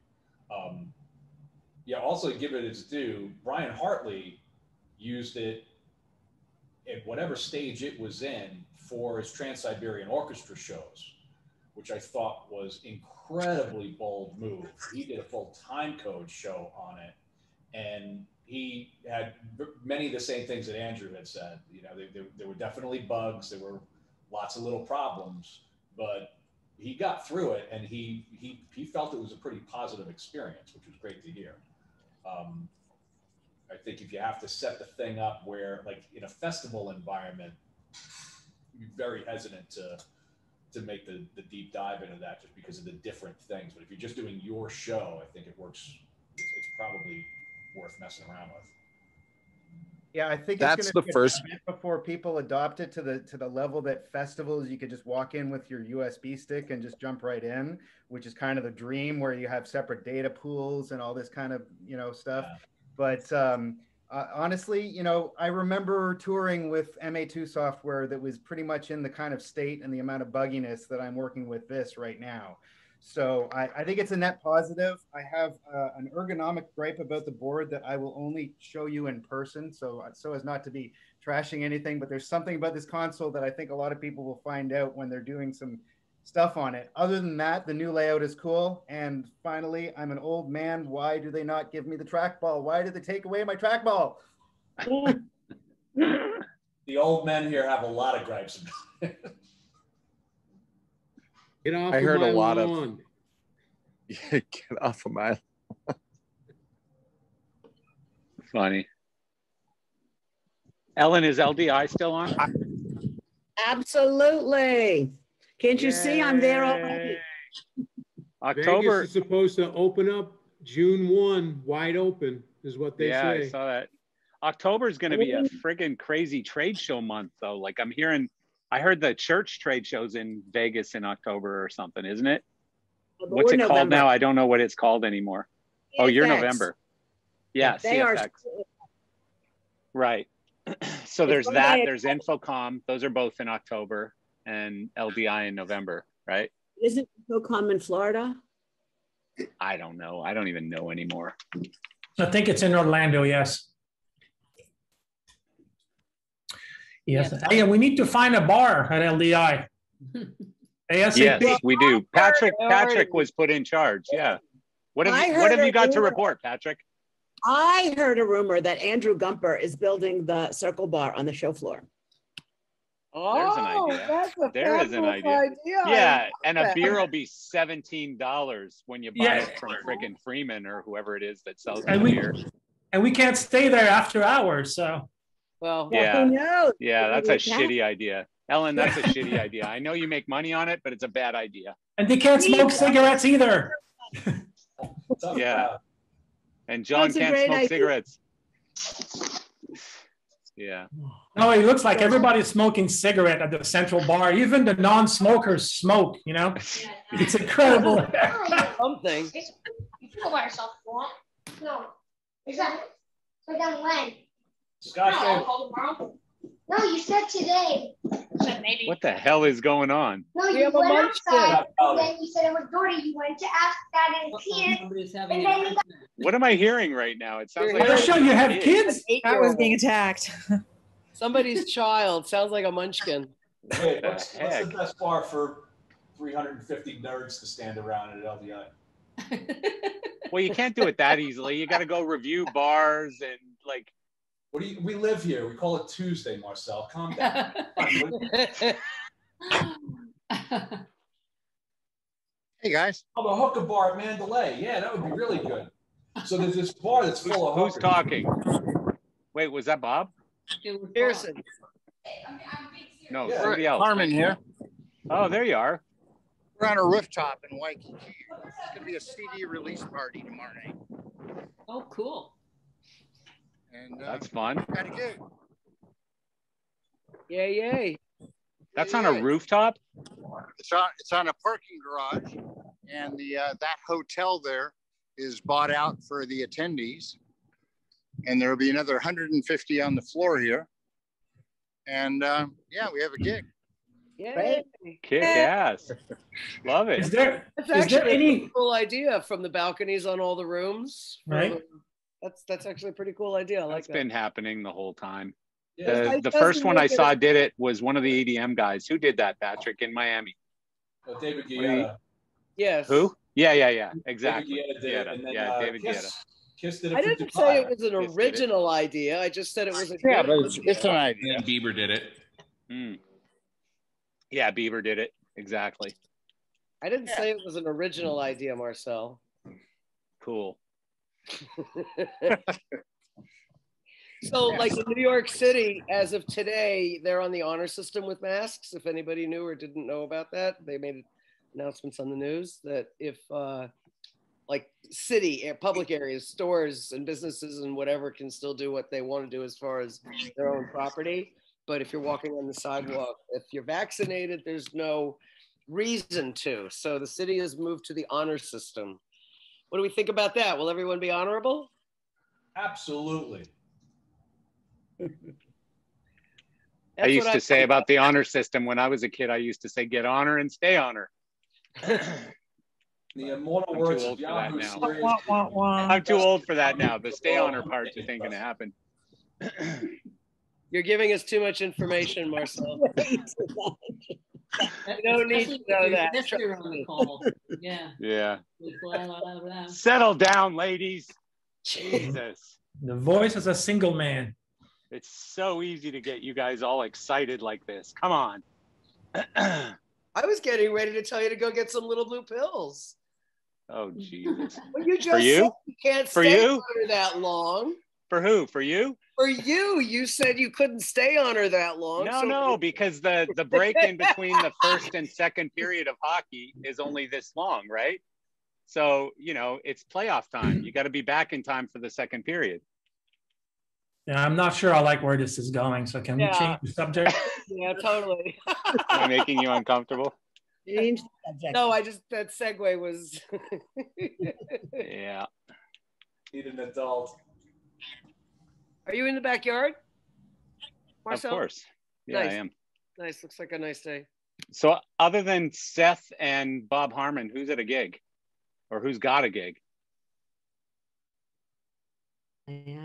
Also to give it its due, Brian Hartley used it at whatever stage it was in for his Trans-Siberian Orchestra shows, which I thought was incredibly bold move. He did a full time code show on it, and he had many of the same things that Andrew had said. There were definitely bugs, there were lots of little problems, but he got through it, and he felt it was a pretty positive experience, which was great to hear. I think if you have to set the thing up where, like in a festival environment, you're very hesitant to make the deep dive into that just because of the different things. But if you're just doing your show, I think it works. It's probably worth messing around with. Yeah, I think that's it's the going to first be a bit before people adopt it to the level that festivals you could just walk in with your USB stick and just jump right in, which is kind of the dream where you have separate data pools and all this kind of stuff. But honestly, I remember touring with MA2 software that was pretty much in the kind of state and the amount of bugginess that I'm working with this right now. So I think it's a net positive. I have an ergonomic gripe about the board that I will only show you in person, so as not to be trashing anything, but there's something about this console that I think a lot of people will find out when they're doing some stuff on it. Other than that, the new layout is cool. And finally, I'm an old man. Why do they not give me the trackball? Why did they take away my trackball? The old men here have a lot of gripes. Get off I of heard my a lot lawn. Get off of my Funny. Ellen, is LDI still on? Absolutely. Can't you see I'm there already? October Vegas is supposed to open up June 1, wide open, is what they yeah, say. I saw that. October is going to be a friggin' crazy trade show month, though. Like I heard the church trade shows in Vegas in October or something, isn't it? What's it called now? I don't know what it's called anymore. Oh, you're November. Yeah, CFX. Right. So there's that. There's Infocom. Those are both in October, and LDI in November, right? Isn't Infocom in Florida? I don't know. I don't even know anymore. I think it's in Orlando, yes. Yes. Hey, we need to find a bar at LDI. ASAP. Yes, we do. Patrick was put in charge. Yeah. What have you got to report, Patrick? I heard a rumor that Andrew Gumper is building the Circle Bar on the show floor. There's an idea. There is an idea. Yeah, and a beer will be $17 when you buy it from friggin' Freeman or whoever it is that sells the beer. And we can't stay there after hours, so. Well, yeah, who knows? Yeah, that's a shitty idea. Ellen, that's a shitty idea. I know you make money on it, but it's a bad idea. And they can't smoke cigarettes either. Yeah. And John can't smoke cigarettes. Yeah. No, it looks like everybody's smoking cigarette at the Central Bar. Even the non-smokers smoke, you know? It's incredible. Something. No. Exactly. So then when? No, you said today. Maybe. What the hell is going on? No, you went outside, and then you said it was dirty. You went to ask that and kids, and then you got... What am I hearing right now? It sounds like you have kids. I was being attacked. Somebody's child sounds like a munchkin. Hey, what's the best bar for 350 nerds to stand around at LDI? Well, you can't do it that easily. You got to go review bars and like. We live here. We call it Tuesday, Marcel. Calm down. Hey guys. Oh, the hookah bar at Mandalay. Yeah, that would be really good. So there's this bar that's full of hookers. Who's talking? Wait, was that Bob? Pearson. No, somebody else. Carmen here. Oh, there you are. We're on a rooftop in Waikiki. It's going to be a CD release party tomorrow night. Oh, cool. And that's fun. Got a gig. Yay! That's on a rooftop. It's on a parking garage, and that hotel there is bought out for the attendees, and there will be another 150 on the floor here. And yeah, we have a gig. Yay! Kick ass. Love it. Is there any cool idea from the balconies on all the rooms? Right. That's actually a pretty cool idea. I like that. It's been happening the whole time. Yeah. The first one I saw did it was one of the EDM guys. Who did that, Patrick, in Miami? David Guetta. Yes. Who? Yeah. Exactly. David Guetta did it, and then, David Guetta. Kiss did it. I didn't say it was an original idea. I just said it was a but it's an idea. And Bieber did it. Yeah, Bieber did it. Exactly. I didn't say it was an original idea, Marcel. Cool. So, like in New York City, as of today, they're on the honor system with masks. If anybody knew or didn't know about that, they made announcements on the news that if like city public areas, stores and businesses and whatever can still do what they want to do as far as their own property. But if you're walking on the sidewalk, if you're vaccinated, there's no reason to. So the city has moved to the honor system. What do we think about that? Will everyone be honorable? Absolutely. I used to say about the honor system when I was a kid, I used to say, get honor and stay honor. The immortal words of Yahoo Serious. I'm too old for that now. The stay honor part just ain't going to happen. You're giving us too much information, Marcel. You don't need to know that. Yeah. Yeah. Settle down, ladies. Jesus. The voice is a single man. It's so easy to get you guys all excited like this. Come on. I was getting ready to tell you to go get some little blue pills. Oh, Jesus. Well, you just for you? Said you can't for stay you? on her that long. For who? For you? For you. You said you couldn't stay on her that long. No, because the break in between the first and second period of hockey is only this long, right? So, you know, it's playoff time. You got to be back in time for the second period. Yeah, I'm not sure I like where this is going. So can we change the subject? Yeah, totally. Am I making you uncomfortable? Change the subject. No, that segue was. Yeah. Need an adult. Are you in the backyard, Marcel? Of course. Yeah, nice. I am. Nice. Looks like a nice day. So other than Seth and Bob Harmon, who's at a gig? Or who's got a gig?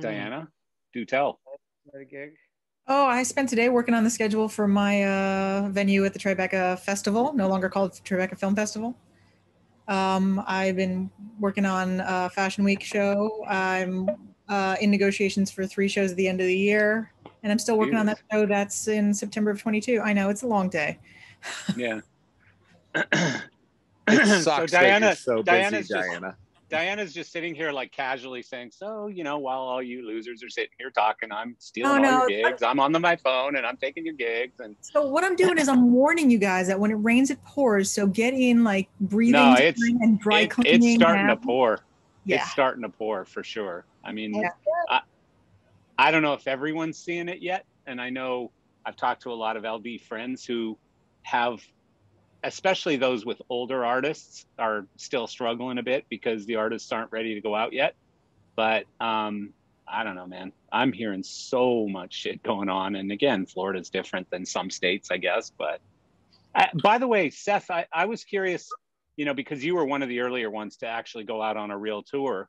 Diana, do tell. At a gig. Oh, I spent today working on the schedule for my venue at the Tribeca Festival, no longer called Tribeca Film Festival. I've been working on a Fashion Week show. I'm in negotiations for 3 shows at the end of the year, and I'm still working on that show that's in September of 22. I know, it's a long day. Yeah. It sucks so Diana, that you're so Diana's busy, just, Diana. Diana's just sitting here like casually saying, so, you know, while all you losers are sitting here talking, I'm stealing all your gigs. I'm on my phone and I'm taking your gigs. And so what I'm doing is I'm warning you guys that when it rains, it pours. So get in like breathing and dry cleaning. It's starting to pour. Yeah. It's starting to pour for sure. I mean, I don't know if everyone's seeing it yet. And I know I've talked to a lot of LB friends who have, especially those with older artists, are still struggling a bit because the artists aren't ready to go out yet. But I don't know, man. I'm hearing so much shit going on. And again, Florida's different than some states, I guess. But by the way, Seth, I was curious, you know, because you were one of the earlier ones to actually go out on a real tour.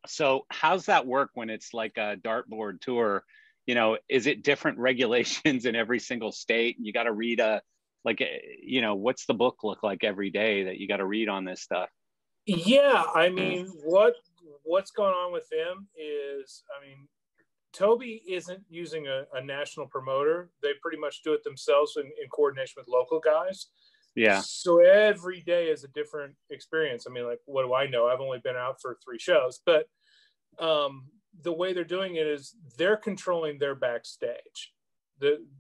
So how's that work when it's like a dartboard tour? You know, is it different regulations in every single state? You got to read you know, what's the book look like every day that you got to read on this stuff? Yeah, I mean, what's going on with them is, I mean, Toby isn't using a national promoter. They pretty much do it themselves in coordination with local guys. Yeah. So every day is a different experience. I mean, like, what do I know? I've only been out for 3 shows, but the way they're doing it is they're controlling their backstage.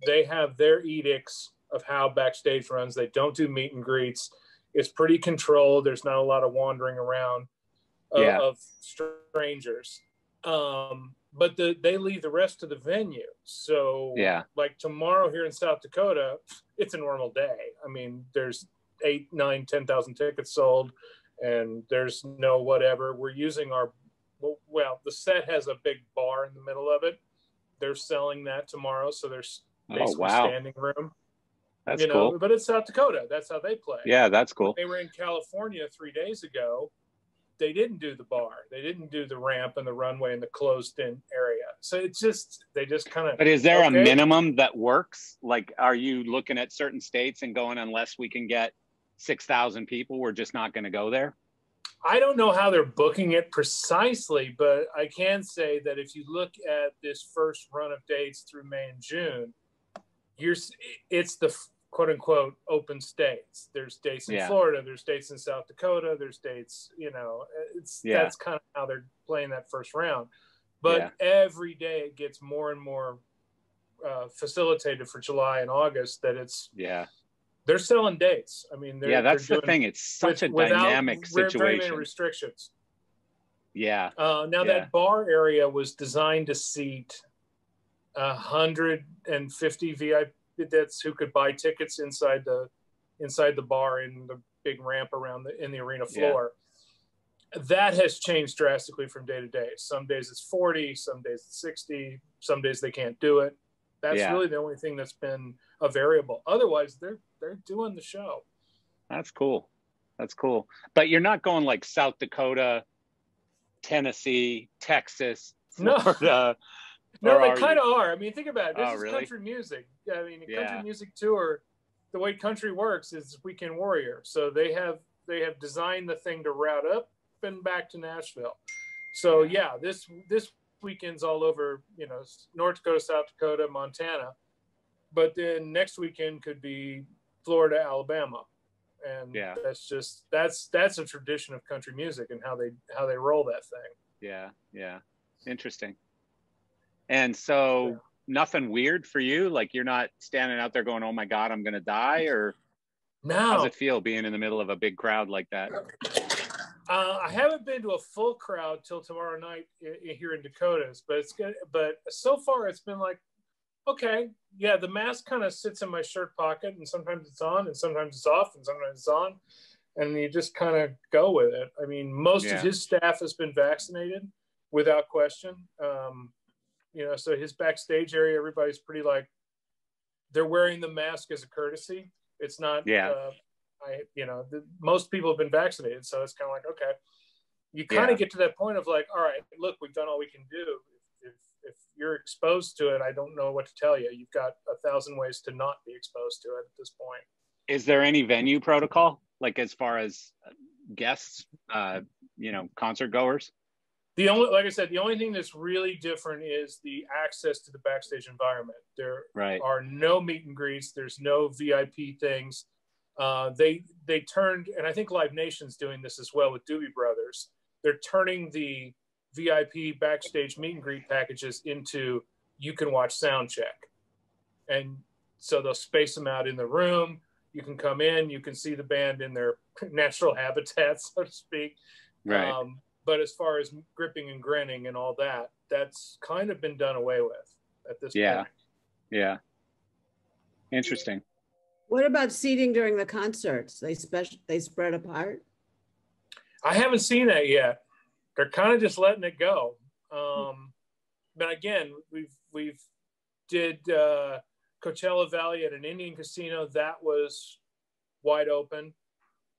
They have their edicts of how backstage runs. They don't do meet and greets. It's pretty controlled. There's not a lot of wandering around of strangers. But they leave the rest to the venue. So like tomorrow here in South Dakota, it's a normal day. I mean, there's 8, 9, 10,000 tickets sold, and there's no whatever. We're using the set has a big bar in the middle of it. They're selling that tomorrow. So there's basically standing room. That's cool. But it's South Dakota. That's how they play. Yeah, that's cool. When they were in California 3 days ago, they didn't do the bar. They didn't do the ramp and the runway and the closed-in area. So they just kind of. But is there a minimum that works? Like, are you looking at certain states and going, unless we can get 6,000 people, we're just not going to go there? I don't know how they're booking it precisely, but I can say that if you look at this first run of dates through May and June, it's the quote unquote open states. There's dates in Florida, there's dates in South Dakota, there's dates, you know, that's kind of how they're playing that first round. But every day it gets more and more facilitated for July and August that it's They're selling dates. I mean, that's the thing. It's such a dynamic situation. Very many restrictions. Yeah. Now that bar area was designed to seat 150 VIP that's who could buy tickets inside the bar in the big ramp around in the arena floor. Yeah. That has changed drastically from day to day. Some days it's 40, some days it's 60, some days they can't do it. That's really the only thing that's been a variable. Otherwise, they're doing the show. That's cool. That's cool. But you're not going like South Dakota, Tennessee, Texas, Florida. No, they kind of are. I mean, think about it. This is really? Country music. I mean, a country music tour, the way country works is Weekend Warrior. So they have designed the thing to route up and back to Nashville. So yeah, this weekend's all over, you know, North Dakota, South Dakota, Montana. But then next weekend could be Florida, Alabama. And that's a tradition of country music and how they roll that thing. Yeah. Interesting. And so nothing weird for you? Like you're not standing out there going, oh my God, I'm going to die? Or no. How's it feel being in the middle of a big crowd like that? I haven't been to a full crowd till tomorrow night here in Dakotas, but it's good. But so far it's been like, okay, yeah, the mask kind of sits in my shirt pocket and sometimes it's on and sometimes it's off and sometimes it's on. And you just kind of go with it. I mean, most of his staff has been vaccinated without question. You know, so his backstage area, everybody's pretty like, they're wearing the mask as a courtesy. It's not, most people have been vaccinated. So it's kind of like, okay, you kind of get to that point of like, all right, look, we've done all we can do. If you're exposed to it, I don't know what to tell you. You've got 1,000 ways to not be exposed to it at this point. Is there any venue protocol, like as far as guests, concert goers? Like I said, the only thing that's really different is the access to the backstage environment. There are no meet and greets. There's no VIP things. They turned, and I think Live Nation's doing this as well with Doobie Brothers. They're turning the VIP backstage meet and greet packages into you can watch sound check. And so they'll space them out in the room. You can come in, you can see the band in their natural habitat, so to speak. Right. But as far as gripping and grinning and all that, that's kind of been done away with at this point. Yeah. Interesting. What about seating during the concerts? They spread apart? I haven't seen that yet. They're kind of just letting it go. But again, we've did Coachella Valley at an Indian casino that was wide open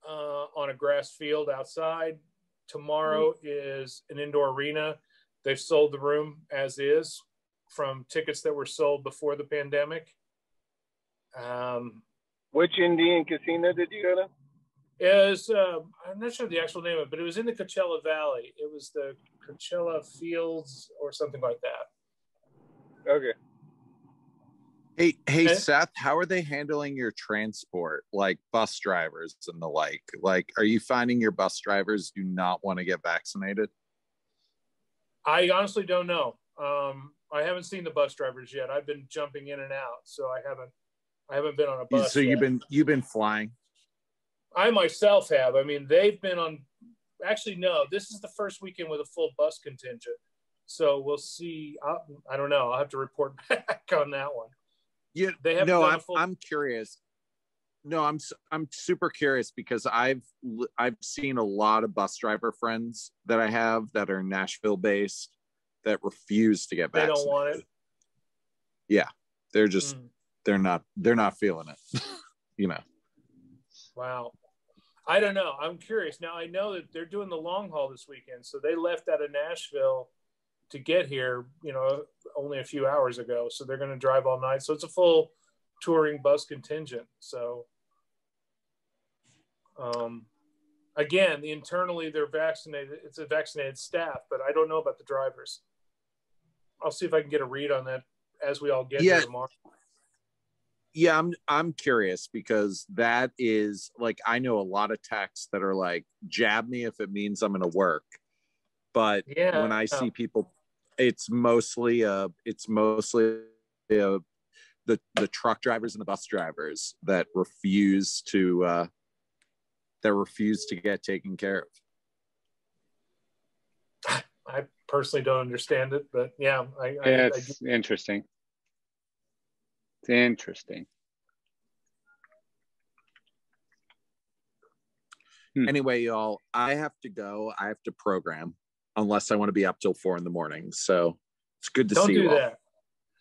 on a grass field outside. Tomorrow is an indoor arena. They've sold the room as is from tickets that were sold before the pandemic. Which Indian casino did you go to? It was, I'm not sure the actual name of it, but it was in the Coachella Valley. It was the Coachella Fields or something like that. Okay. Hey, Seth, how are they handling your transport, like bus drivers and the like? Like, are you finding your bus drivers do not want to get vaccinated? I honestly don't know. I haven't seen the bus drivers yet. I've been jumping in and out, so I haven't been on a bus. So yet. you've been flying? I myself have. I mean, they've been on. Actually, no. This is the first weekend with a full bus contingent, so we'll see. I don't know. I'll have to report back on that one. Yeah, they have. No, I'm curious. No, I'm super curious because I've seen a lot of bus driver friends that I have that are Nashville based that refuse to get vaccinated. They don't want it. Yeah, they're just they're not feeling it. Wow. I don't know. I'm curious. Now I know that they're doing the long haul this weekend, so they left out of Nashville to get here, only a few hours ago. So they're going to drive all night. So it's a full touring bus contingent. So, again, internally they're vaccinated. It's a vaccinated staff, but I don't know about the drivers. I'll see if I can get a read on that as we all get here tomorrow. Yeah, I'm curious because that is like, I know a lot of techs that are like, jab me if it means I'm going to work. But when I see people, it's mostly a the truck drivers and the bus drivers that refuse to get taken care of. I personally don't understand it, but yeah, it's interesting. It's interesting. Anyway, y'all, I have to go. I have to program, unless I want to be up till 4 a.m. So it's good to see you all.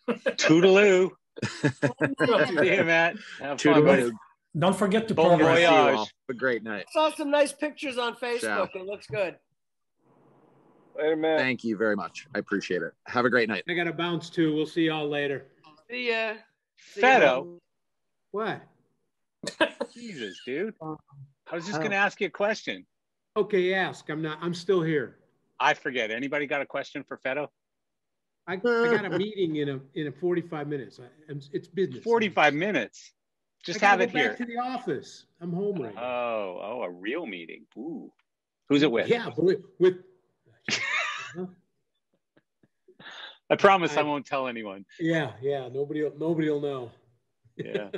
Don't do that. Toodaloo. See you, Matt. Have fun, buddy. Don't forget to bon program. voyage. Have a great night. Saw some nice pictures on Facebook. Ciao. It looks good. Later, man. Thank you very much. I appreciate it. Have a great night. I got to bounce too. We'll see y'all later. See ya. Fedo. What? Jesus, dude. I was just going to ask you a question. Okay, ask. I'm still here. I forget. Anybody got a question for Fedo? I got a meeting in a 45 minutes. It's business. 45 minutes. Just have it here. Back to the office. I'm home right now. Oh, a real meeting. Ooh. Who's it with? Yeah, with I promise I won't tell anyone. Yeah. Nobody will know. Yeah.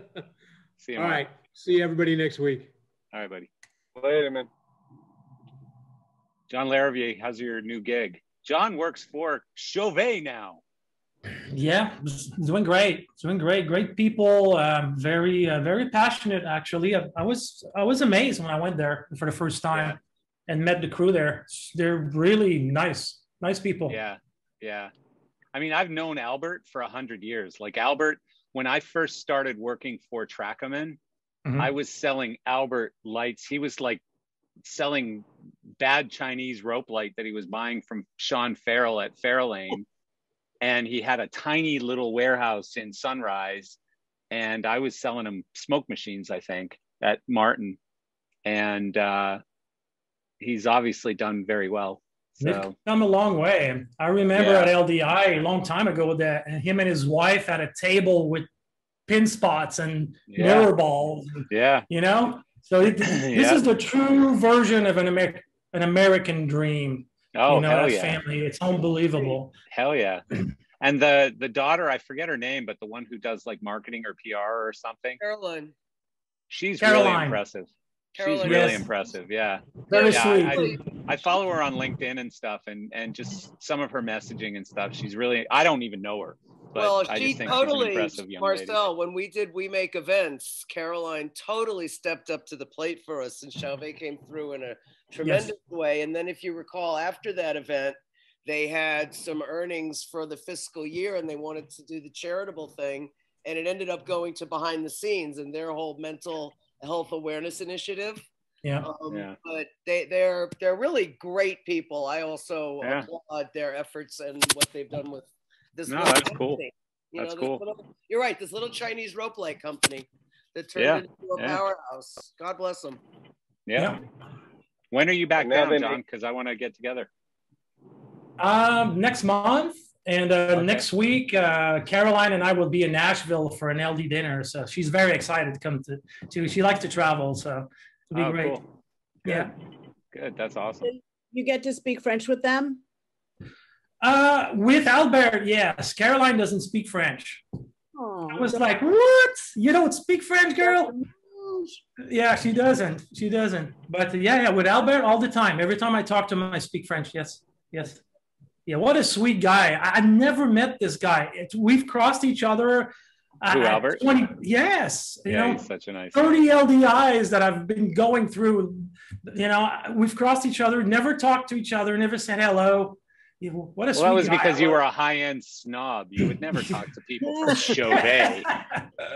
See you. All right. See everybody next week. All right, buddy. Later, man. John Laravier, how's your new gig? John works for Chauvet now. Yeah, doing great. Great people. Very passionate. Actually, I was amazed when I went there for the first time and met the crew there. They're really nice people. Yeah. I mean, I've known Albert for 100 years. Like Albert, when I first started working for Tracoman, I was selling Albert lights. He was like selling bad Chinese rope light that he was buying from Sean Farrell at Fairlane. And he had a tiny little warehouse in Sunrise. And I was selling him smoke machines, I think, at Martin. And he's obviously done very well. So. They've come a long way. I remember at LDI a long time ago that him and his wife had a table with pin spots and mirror balls. You know, so this is the true version of an American dream. Oh, you know, hell that yeah. family. It's unbelievable. Hell yeah. And the daughter, I forget her name, but the one who does like marketing or PR or something. Caroline. She's really impressive. She's really impressive. Yeah. Very sweet. I follow her on LinkedIn and stuff, and just some of her messaging and stuff. She's really, I don't even know her, but I just think she's an impressive young lady. Marcel, when we did We Make Events, Caroline totally stepped up to the plate for us, and Chauvet came through in a tremendous way. And then if you recall, after that event, they had some earnings for the fiscal year and they wanted to do the charitable thing. And it ended up going to behind the scenes and their whole mental health awareness initiative. But they're really great people. I also applaud their efforts and what they've done with this. No, that's cool. That's cool. You're right. This little Chinese rope light company that turned into a powerhouse. God bless them. Yeah. When are you back down, John? Because I want to get together. Next month. And next week, Caroline and I will be in Nashville for an LD dinner. So she's very excited to come to she likes to travel. So it'll be great. Cool. Yeah. Good. That's awesome. You get to speak French with them? With Albert, yes. Caroline doesn't speak French. Oh, I was like, what? You don't speak French, girl? Yeah, she doesn't. But yeah, with Albert all the time. Every time I talk to him, I speak French. Yes. Yeah, what a sweet guy. I never met this guy. We've crossed each other. Who, Albert? Yes. He's such a nice 30 LDIs that I've been going through. You know, we've crossed each other, never talked to each other, never said hello. What a sweet guy. Well, that was because you were a high-end snob. You would never talk to people from Chauvet.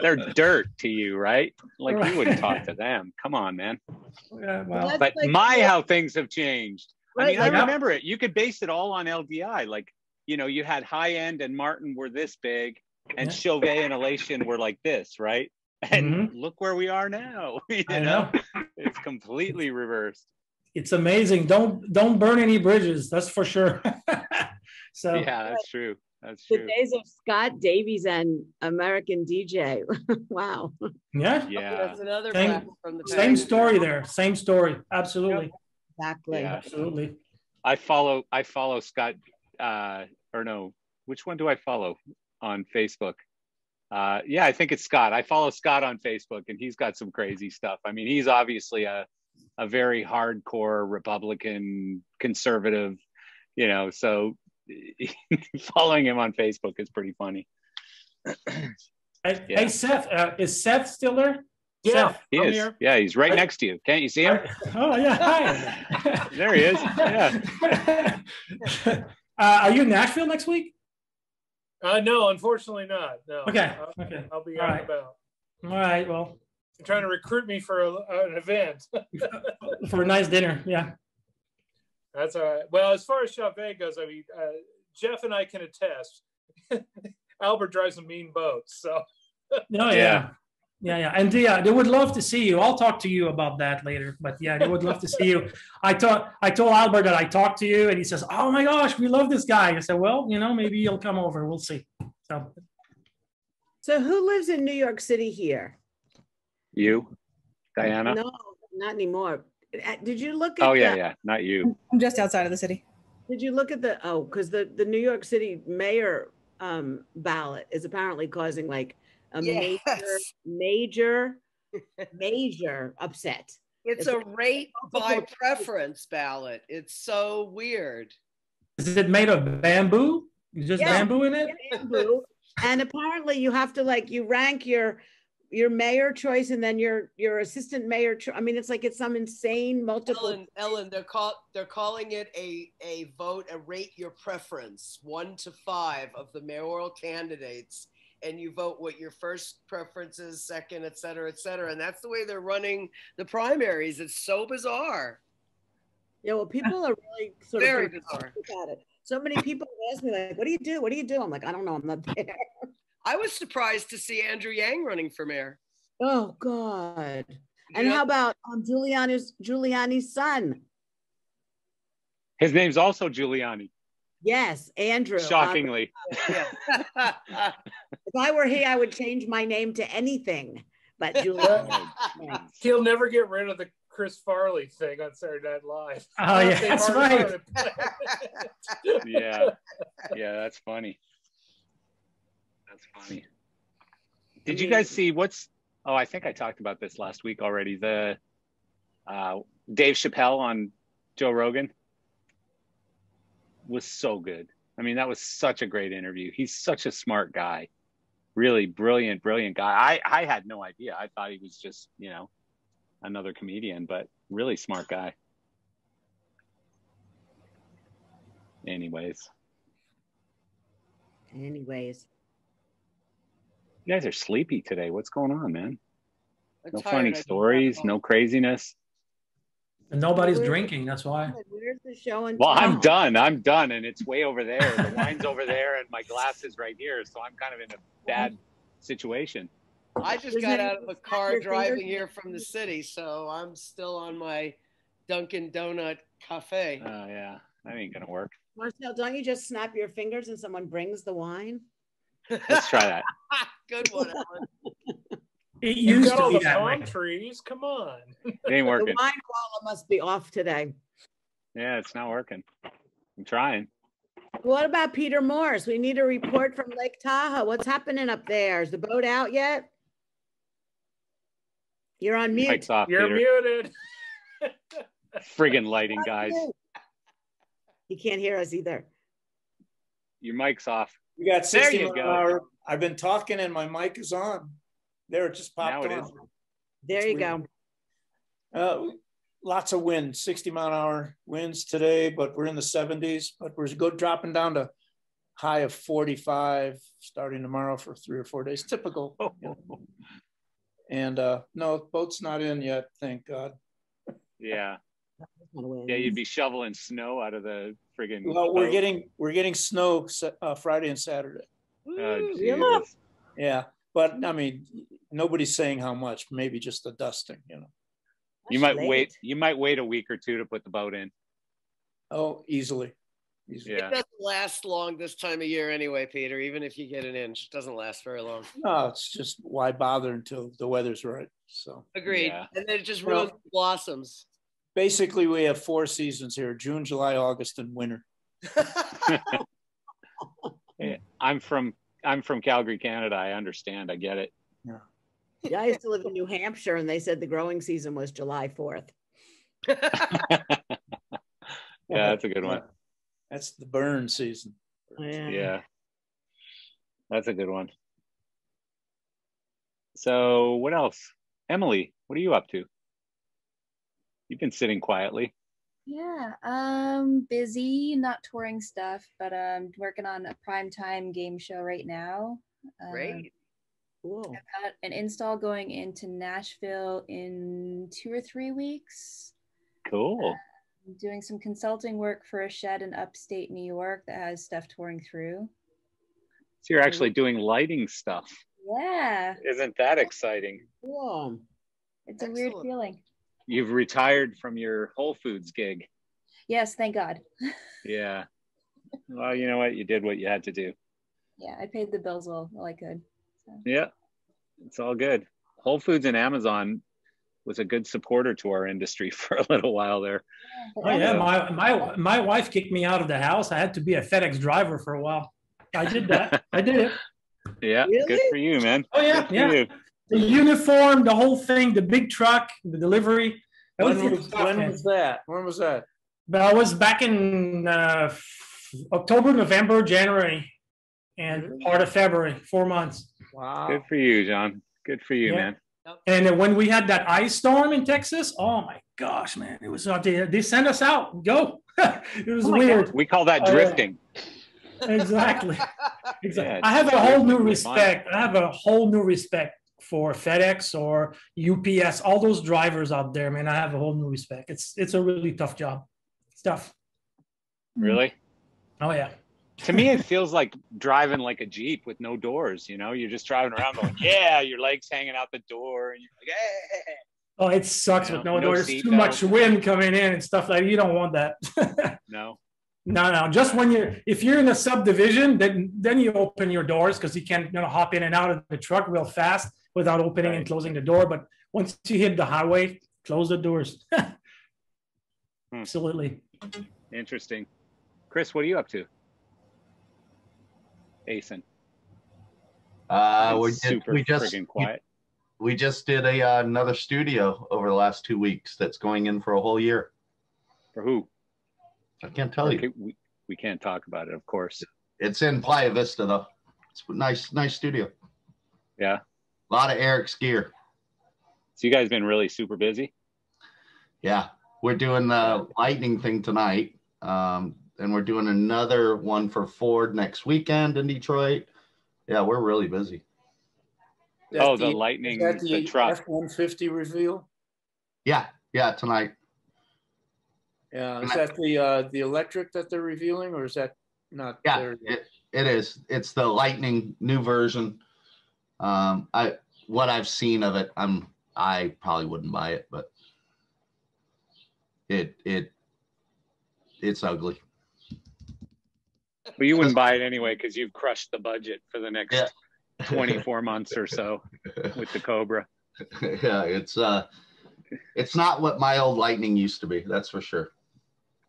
They're dirt to you, right? Like you wouldn't talk to them. Come on, man. Yeah, well. But how things have changed. I mean, I remember it. You could base it all on LDI. Like, you know, you had High End and Martin were this big, and Chauvet and Elation were like this, right? And look where we are now. You know, it's completely reversed. It's amazing. Don't burn any bridges. That's for sure. So yeah, that's true. That's true. The days of Scott Davies and American DJ. Wow. Yeah. That's another from the same story there. Same story. Absolutely. Yep. Exactly. Yeah, absolutely. I follow Scott. Or no, which one do I follow on Facebook? Yeah, I think it's Scott. I follow Scott on Facebook, and he's got some crazy stuff. I mean, he's obviously a very hardcore Republican conservative, you know, so following him on Facebook is pretty funny. Hey, Seth, is Seth still there? Yeah, Seth, he is. here. Yeah, he's right next to you. Can't you see him? Oh, yeah. Hi. There he is. Yeah. Are you in Nashville next week? No, unfortunately not. No. Okay. I'll be out and about. All right. Well, you're trying to recruit me for an event. For a nice dinner. Yeah. That's all right. Well, as far as Chavez goes, I mean, Jeff and I can attest. Albert drives a mean boat, so. Oh, yeah. Yeah. And they would love to see you. I'll talk to you about that later. But yeah, they would love to see you. I told Albert that I talked to you, and he says, "Oh my gosh, we love this guy." I said, "Well, you know, maybe he'll come over. We'll see." So who lives in New York City here? You, Diana? No, not anymore. Did you look at? Oh yeah, not you. I'm just outside of the city. Did you look at because the New York City mayor ballot is apparently causing like a major upset. It's a rate by preference ballot. It's so weird. Is it made of bamboo? Just bamboo in it? Bamboo. And apparently you have to you rank your mayor choice and then your assistant mayor choice. I mean, it's some insane multiple. Ellen, they're calling it a vote, a rate your preference, 1 to 5 of the mayoral candidates. And you vote what your first preference is, second, et cetera, and that's the way they're running the primaries. It's so bizarre. Yeah, well, people are really very bizarre at it. So many people ask me what do you do? What do you do? I'm like, I don't know. I'm not there. I was surprised to see Andrew Yang running for mayor. Oh God! And how about Giuliani's son? His name's also Giuliani. Yes, Andrew. Shockingly. If I were he, I would change my name to anything but Giuliani. He'll never get rid of the Chris Farley thing on Saturday Night Live. Oh, yeah, that's right. Yeah, that's funny. That's funny. Did you guys see I think I talked about this last week already. The Dave Chappelle on Joe Rogan was so good. I mean, that was such a great interview. He's such a smart guy. Really brilliant guy. I had no idea. I thought he was just, another comedian, but really smart guy. Anyways. You guys are sleepy today. What's going on, man? No funny stories, no craziness. And nobody's drinking, that's why. Where's the show and Well, I'm done, and it's way over there. The wine's over there, and my glass is right here, so I'm kind of in a bad situation. I just got out of a car driving here from the city, so I'm still on my Dunkin' Donut cafe. Oh, yeah. That ain't going to work. Marcel, don't you just snap your fingers and someone brings the wine? Let's try that. Good one, Ellen. It used got to all be the that palm way. trees. Come on. It ain't working. The wine wallet must be off today. Yeah, it's not working. I'm trying. What about Peter Morse? We need a report from Lake Tahoe. What's happening up there? Is the boat out yet? You're on mute. Mic's off, You're Peter. muted. Friggin' lighting, guys. He can't hear us either. Your mic's off. We got There 60 you mile an go. hour. I've been talking and my mic is on. There, it just popped Now it on. is. There you go. Lots of wind, 60 mile an hour winds today, but we're in the 70s, but we're dropping down to high of 45 starting tomorrow for 3 or 4 days. Typical. And no, boat's not in yet, thank God. Yeah. Yeah, you'd be shoveling snow out of the friggin' Well, boat. we're getting snow Friday and Saturday. Oh, Jesus. Yeah, but I mean, nobody's saying how much. Maybe just a dusting, You might wait a week or two to put the boat in. Oh, easily. Yeah. It doesn't last long this time of year anyway, Peter. Even if you get an inch, it doesn't last very long. No, it's just why bother until the weather's right. So agreed. Yeah. And then it just ruins the blossoms. Basically, we have 4 seasons here: June, July, August, and winter. Hey, I'm from I'm from Calgary, Canada. I understand. I get it. Yeah, I used to live in New Hampshire, and they said the growing season was July 4th. Yeah, that's a good one. That's the burn season. Yeah, that's a good one. So what else? Emily, what are you up to? You've been sitting quietly. Yeah, busy, not touring stuff, but I'm working on a primetime game show right now. Great. Cool. I've got an install going into Nashville in 2 or 3 weeks. Cool. I'm doing some consulting work for a shed in upstate New York that has stuff touring through. So you're actually doing lighting stuff. Yeah. Isn't that exciting? Cool. It's a weird feeling. You've retired from your Whole Foods gig. Yes, thank God. Yeah. Well, you know what? You did what you had to do. Yeah, I paid the bills all I could. So. Yeah, it's all good. Whole Foods and Amazon was a good supporter to our industry for a little while there. Oh yeah, my wife kicked me out of the house. I had to be a FedEx driver for a while. I did that. I did it. Yeah, really? Good for you, man. Oh yeah, yeah. You. The uniform, the whole thing, the big truck, the delivery. When was that? When was that? But I was back in October, November, January, and part of February. 4 months. Wow. Good for you, John. Good for you, man. And when we had that ice storm in Texas, oh my gosh, man, it was they sent us out. Go. It was weird. God. We call that drifting. Exactly. Exactly. Yeah, I have a whole new respect. I have a whole new respect for FedEx or UPS, all those drivers out there, man. I have a whole new respect. It's a really tough job. It's tough. Really? Oh yeah. To me, it feels like driving like a Jeep with no doors. You know, you're just driving around going, yeah, your legs hanging out the door, and you're like, hey. Oh, it sucks with no doors. There's too much wind coming in and stuff like that. You don't want that. No. No. Just if you're in a subdivision, then you open your doors because you can't hop in and out of the truck real fast without opening and closing the door. But once you hit the highway, close the doors. Absolutely. Interesting. Chris, what are you up to? Asen. We just friggin' quiet. We just did another studio over the last 2 weeks that's going in for a whole year. For who? I can't tell you. We can't talk about it, of course. It's in Playa Vista, though. It's a nice studio. Yeah. A lot of Eric's gear. So you guys been really super busy? Yeah. We're doing the lightning thing tonight. And we're doing another one for Ford next weekend in Detroit. Yeah, we're really busy. The lightning, the truck. F-150 reveal? Yeah, tonight. Yeah, is that the electric that they're revealing, or is that not? Yeah, it is. It's the Lightning new version. What I've seen of it, I probably wouldn't buy it, but it's ugly. Well, you wouldn't buy it anyway because you've crushed the budget for the next 24 months or so with the Cobra. Yeah, it's not what my old Lightning used to be, that's for sure.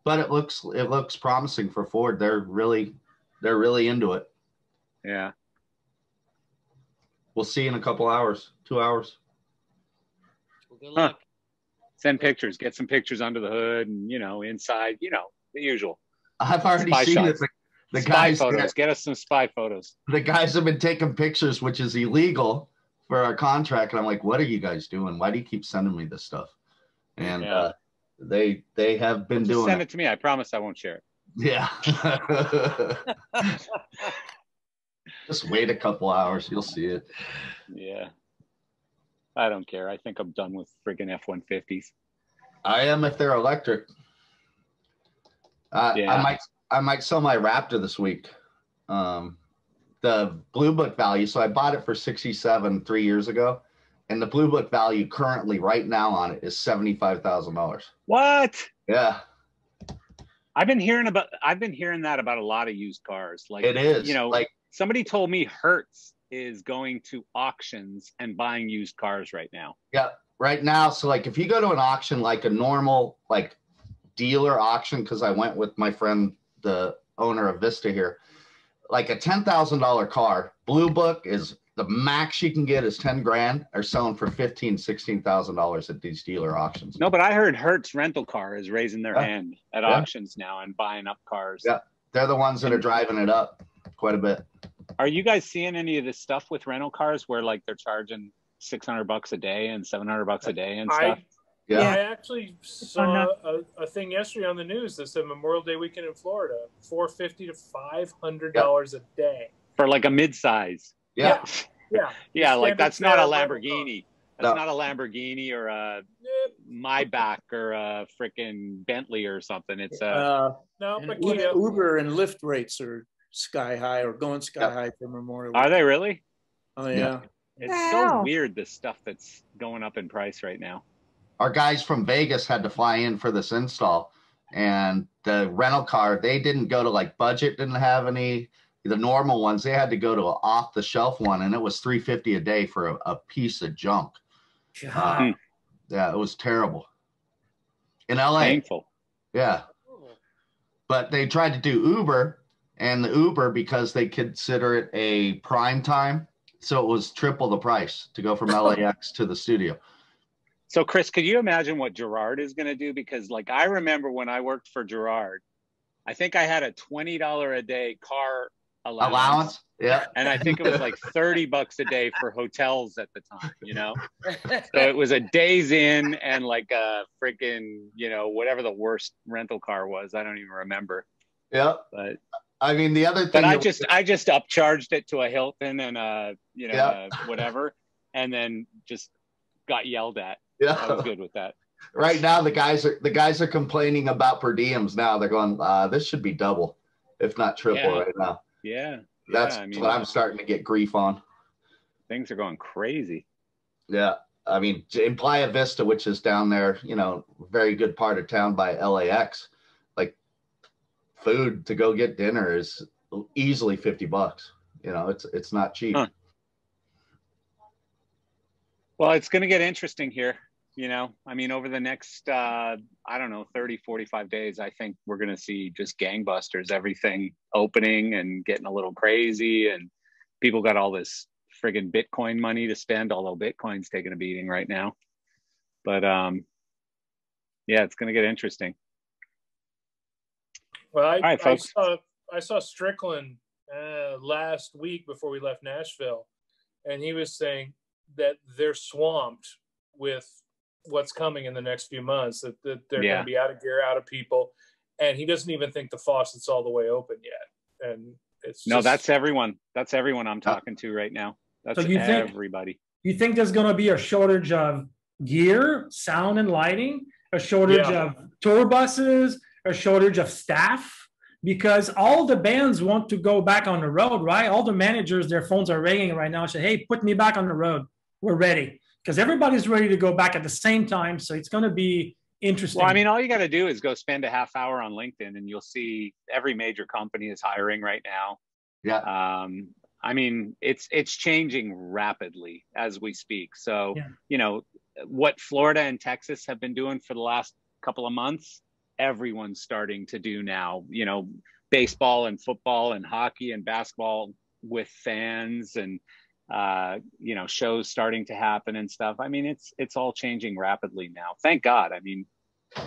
But it looks promising for Ford. They're really into it. Yeah. We'll see in a couple hours, 2 hours. Well, good luck. Send pictures. Get some pictures under the hood and inside. The usual. I've already seen it. The guys photos. Get us some spy photos. The guys have been taking pictures, which is illegal for our contract. And I'm like, what are you guys doing? Why do you keep sending me this stuff? And they have been doing. Send it to me. I promise I won't share it. Yeah. Just wait a couple hours. You'll see it. Yeah. I don't care. I think I'm done with friggin' F-150s. I am if they're electric. I might sell my Raptor this week. The Blue Book value. So I bought it for $67 3 years ago, and the Blue Book value currently right now on it is $75,000. What? Yeah. I've been hearing that about a lot of used cars. Like it is. Like somebody told me Hertz is going to auctions and buying used cars right now. Yeah, right now. So like if you go to an auction, like a normal like dealer auction, because I went with my friend, the owner of Vista here, like a $10,000 car. Blue Book is the max you can get is 10 grand. Are selling for $15,000-$16,000 at these dealer auctions. No, but I heard Hertz Rental Car is raising their hand at auctions now and buying up cars. Yeah, they're the ones that are driving it up quite a bit. Are you guys seeing any of this stuff with rental cars where like they're charging $600 a day and $700 a day and stuff? I actually saw a thing yesterday on the news that said Memorial Day weekend in Florida, $450 to $500 a day for like a midsize. Yeah. Like that's not a Lamborghini. That's not a Lamborghini or a Maybach or a freaking Bentley or something. It's a Uber and Lyft rates are sky high or going sky high for Memorial. Are they really? Oh yeah. It's so weird, the stuff that's going up in price right now. Our guys from Vegas had to fly in for this install, and the rental car, they didn't go to like budget, didn't have any, the normal ones. They had to go to an off the shelf one, and it was $350 a day for a piece of junk. Yeah, it was terrible. In LA. Painful. Yeah. But they tried to do Uber, and the Uber, because they consider it a prime time, so it was triple the price to go from LAX to the studio. So, Chris, could you imagine what Gerard is going to do? Because, like, I remember when I worked for Gerard, I think I had a $20 a day car allowance. Yeah. And I think it was like $30 a day for hotels at the time, you know? So it was a Days Inn and like a freaking, you know, whatever the worst rental car was. I don't even remember. Yeah. But I mean, the other thing. But I just upcharged it to a Hilton and whatever, and then just got yelled at. Yeah. I was good with that. Right now, the guys are complaining about per diems now. They're going, this should be double, if not triple right now. Yeah. That's what I'm starting to get grief on. Things are going crazy. Yeah. I mean, in Playa Vista, which is down there, you know, very good part of town by LAX, like food to go get dinner is easily $50. You know, it's not cheap. Huh. Well, it's going to get interesting here. You know, I mean, over the next, 30, 45 days, I think we're going to see just gangbusters, everything opening and getting a little crazy. And people got all this friggin' Bitcoin money to spend, although Bitcoin's taking a beating right now. But it's going to get interesting. Well, all right, folks. I saw Strickland last week before we left Nashville, and he was saying that they're swamped with what's coming in the next few months, that they're going to be out of gear, out of people, and he doesn't even think the faucet's all the way open yet. And it's that's everyone. That's everyone I'm talking to right now. That's everybody. You think there's going to be a shortage of gear, sound and lighting, a shortage of tour buses, a shortage of staff? Because all the bands want to go back on the road, right? All the managers, their phones are ringing right now and say, hey, put me back on the road. We're ready. Because everybody's ready to go back at the same time. So it's going to be interesting. Well, I mean, all you got to do is go spend a half hour on LinkedIn and you'll see every major company is hiring right now. Yeah. I mean, it's changing rapidly as we speak. So, you know, what Florida and Texas have been doing for the last couple of months, everyone's starting to do now. You know, baseball and football and hockey and basketball with fans and you know, shows starting to happen and stuff. I mean, it's all changing rapidly now. Thank God. I mean,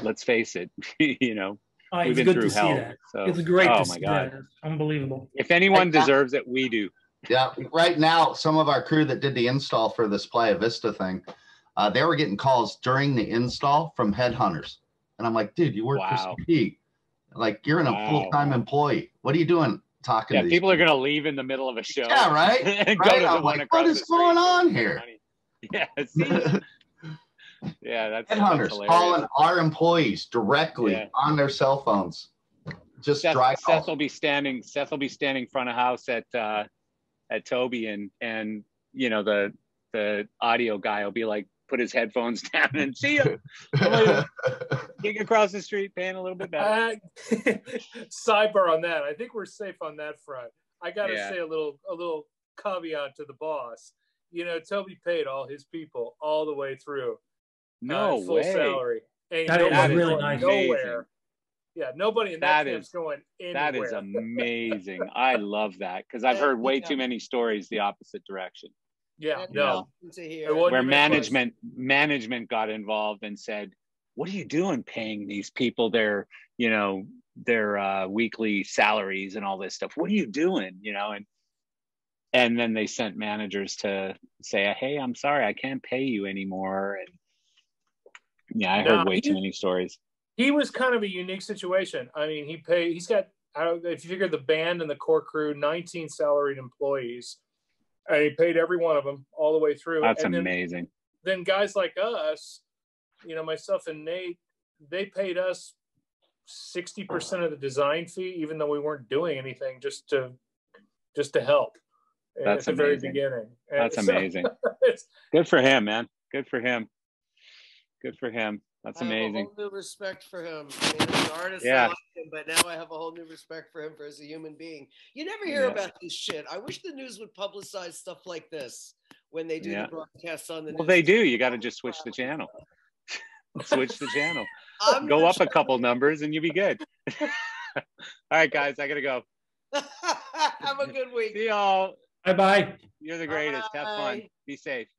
let's face it, you know, we've been through hell. So it's great to see that. It's unbelievable. If anyone deserves it, we do. Yeah. Right now, some of our crew that did the install for this Playa Vista thing, they were getting calls during the install from headhunters. And I'm like, dude, you work for CP. Like, you're a full-time employee. What are you doing? Talking to these people are going to leave in the middle of a show. Yeah, right. And right? go to the one across what is going on here? Yeah, see? Yeah, that's headhunters calling our employees directly on their cell phones. Just Seth will be standing front of house at Toby, and you know the audio guy will be like, put his headphones down and see you. Getting across the street, paying a little bit better. Sidebar on that. I think we're safe on that front. I got to say a little caveat to the boss. You know, Toby paid all his people all the way through. No full way. Salary. That is really nice. Nowhere Yeah, nobody in that camp's going anywhere. That is amazing. I love that because I've heard way too many stories the opposite direction. Yeah, where management got involved and said, "What are you doing, paying these people their weekly salaries and all this stuff? What are you doing?" And then they sent managers to say, "Hey, I'm sorry, I can't pay you anymore." And I heard way too many stories. He was kind of a unique situation. I mean, he's got, I don't know if you figure the band and the core crew, 19 salaried employees. And he paid every one of them all the way through. That's amazing. Then guys like us, myself and Nate, they paid us 60% of the design fee, even though we weren't doing anything, just to help. That's at the amazing. Very beginning. That's amazing. Good for him, man. Good for him. Good for him. That's amazing. I have a whole new respect for him. I mean, as an artist, I like him, but now I have a whole new respect for him as a human being. You never hear about this shit. I wish the news would publicize stuff like this when they do the broadcasts on the news. Well, they do. You got to just switch the channel. Switch the channel. Go up a couple numbers and you'll be good. All right, guys, I got to go. Have a good week. See y'all. Bye-bye. You're the greatest. Have fun. Be safe.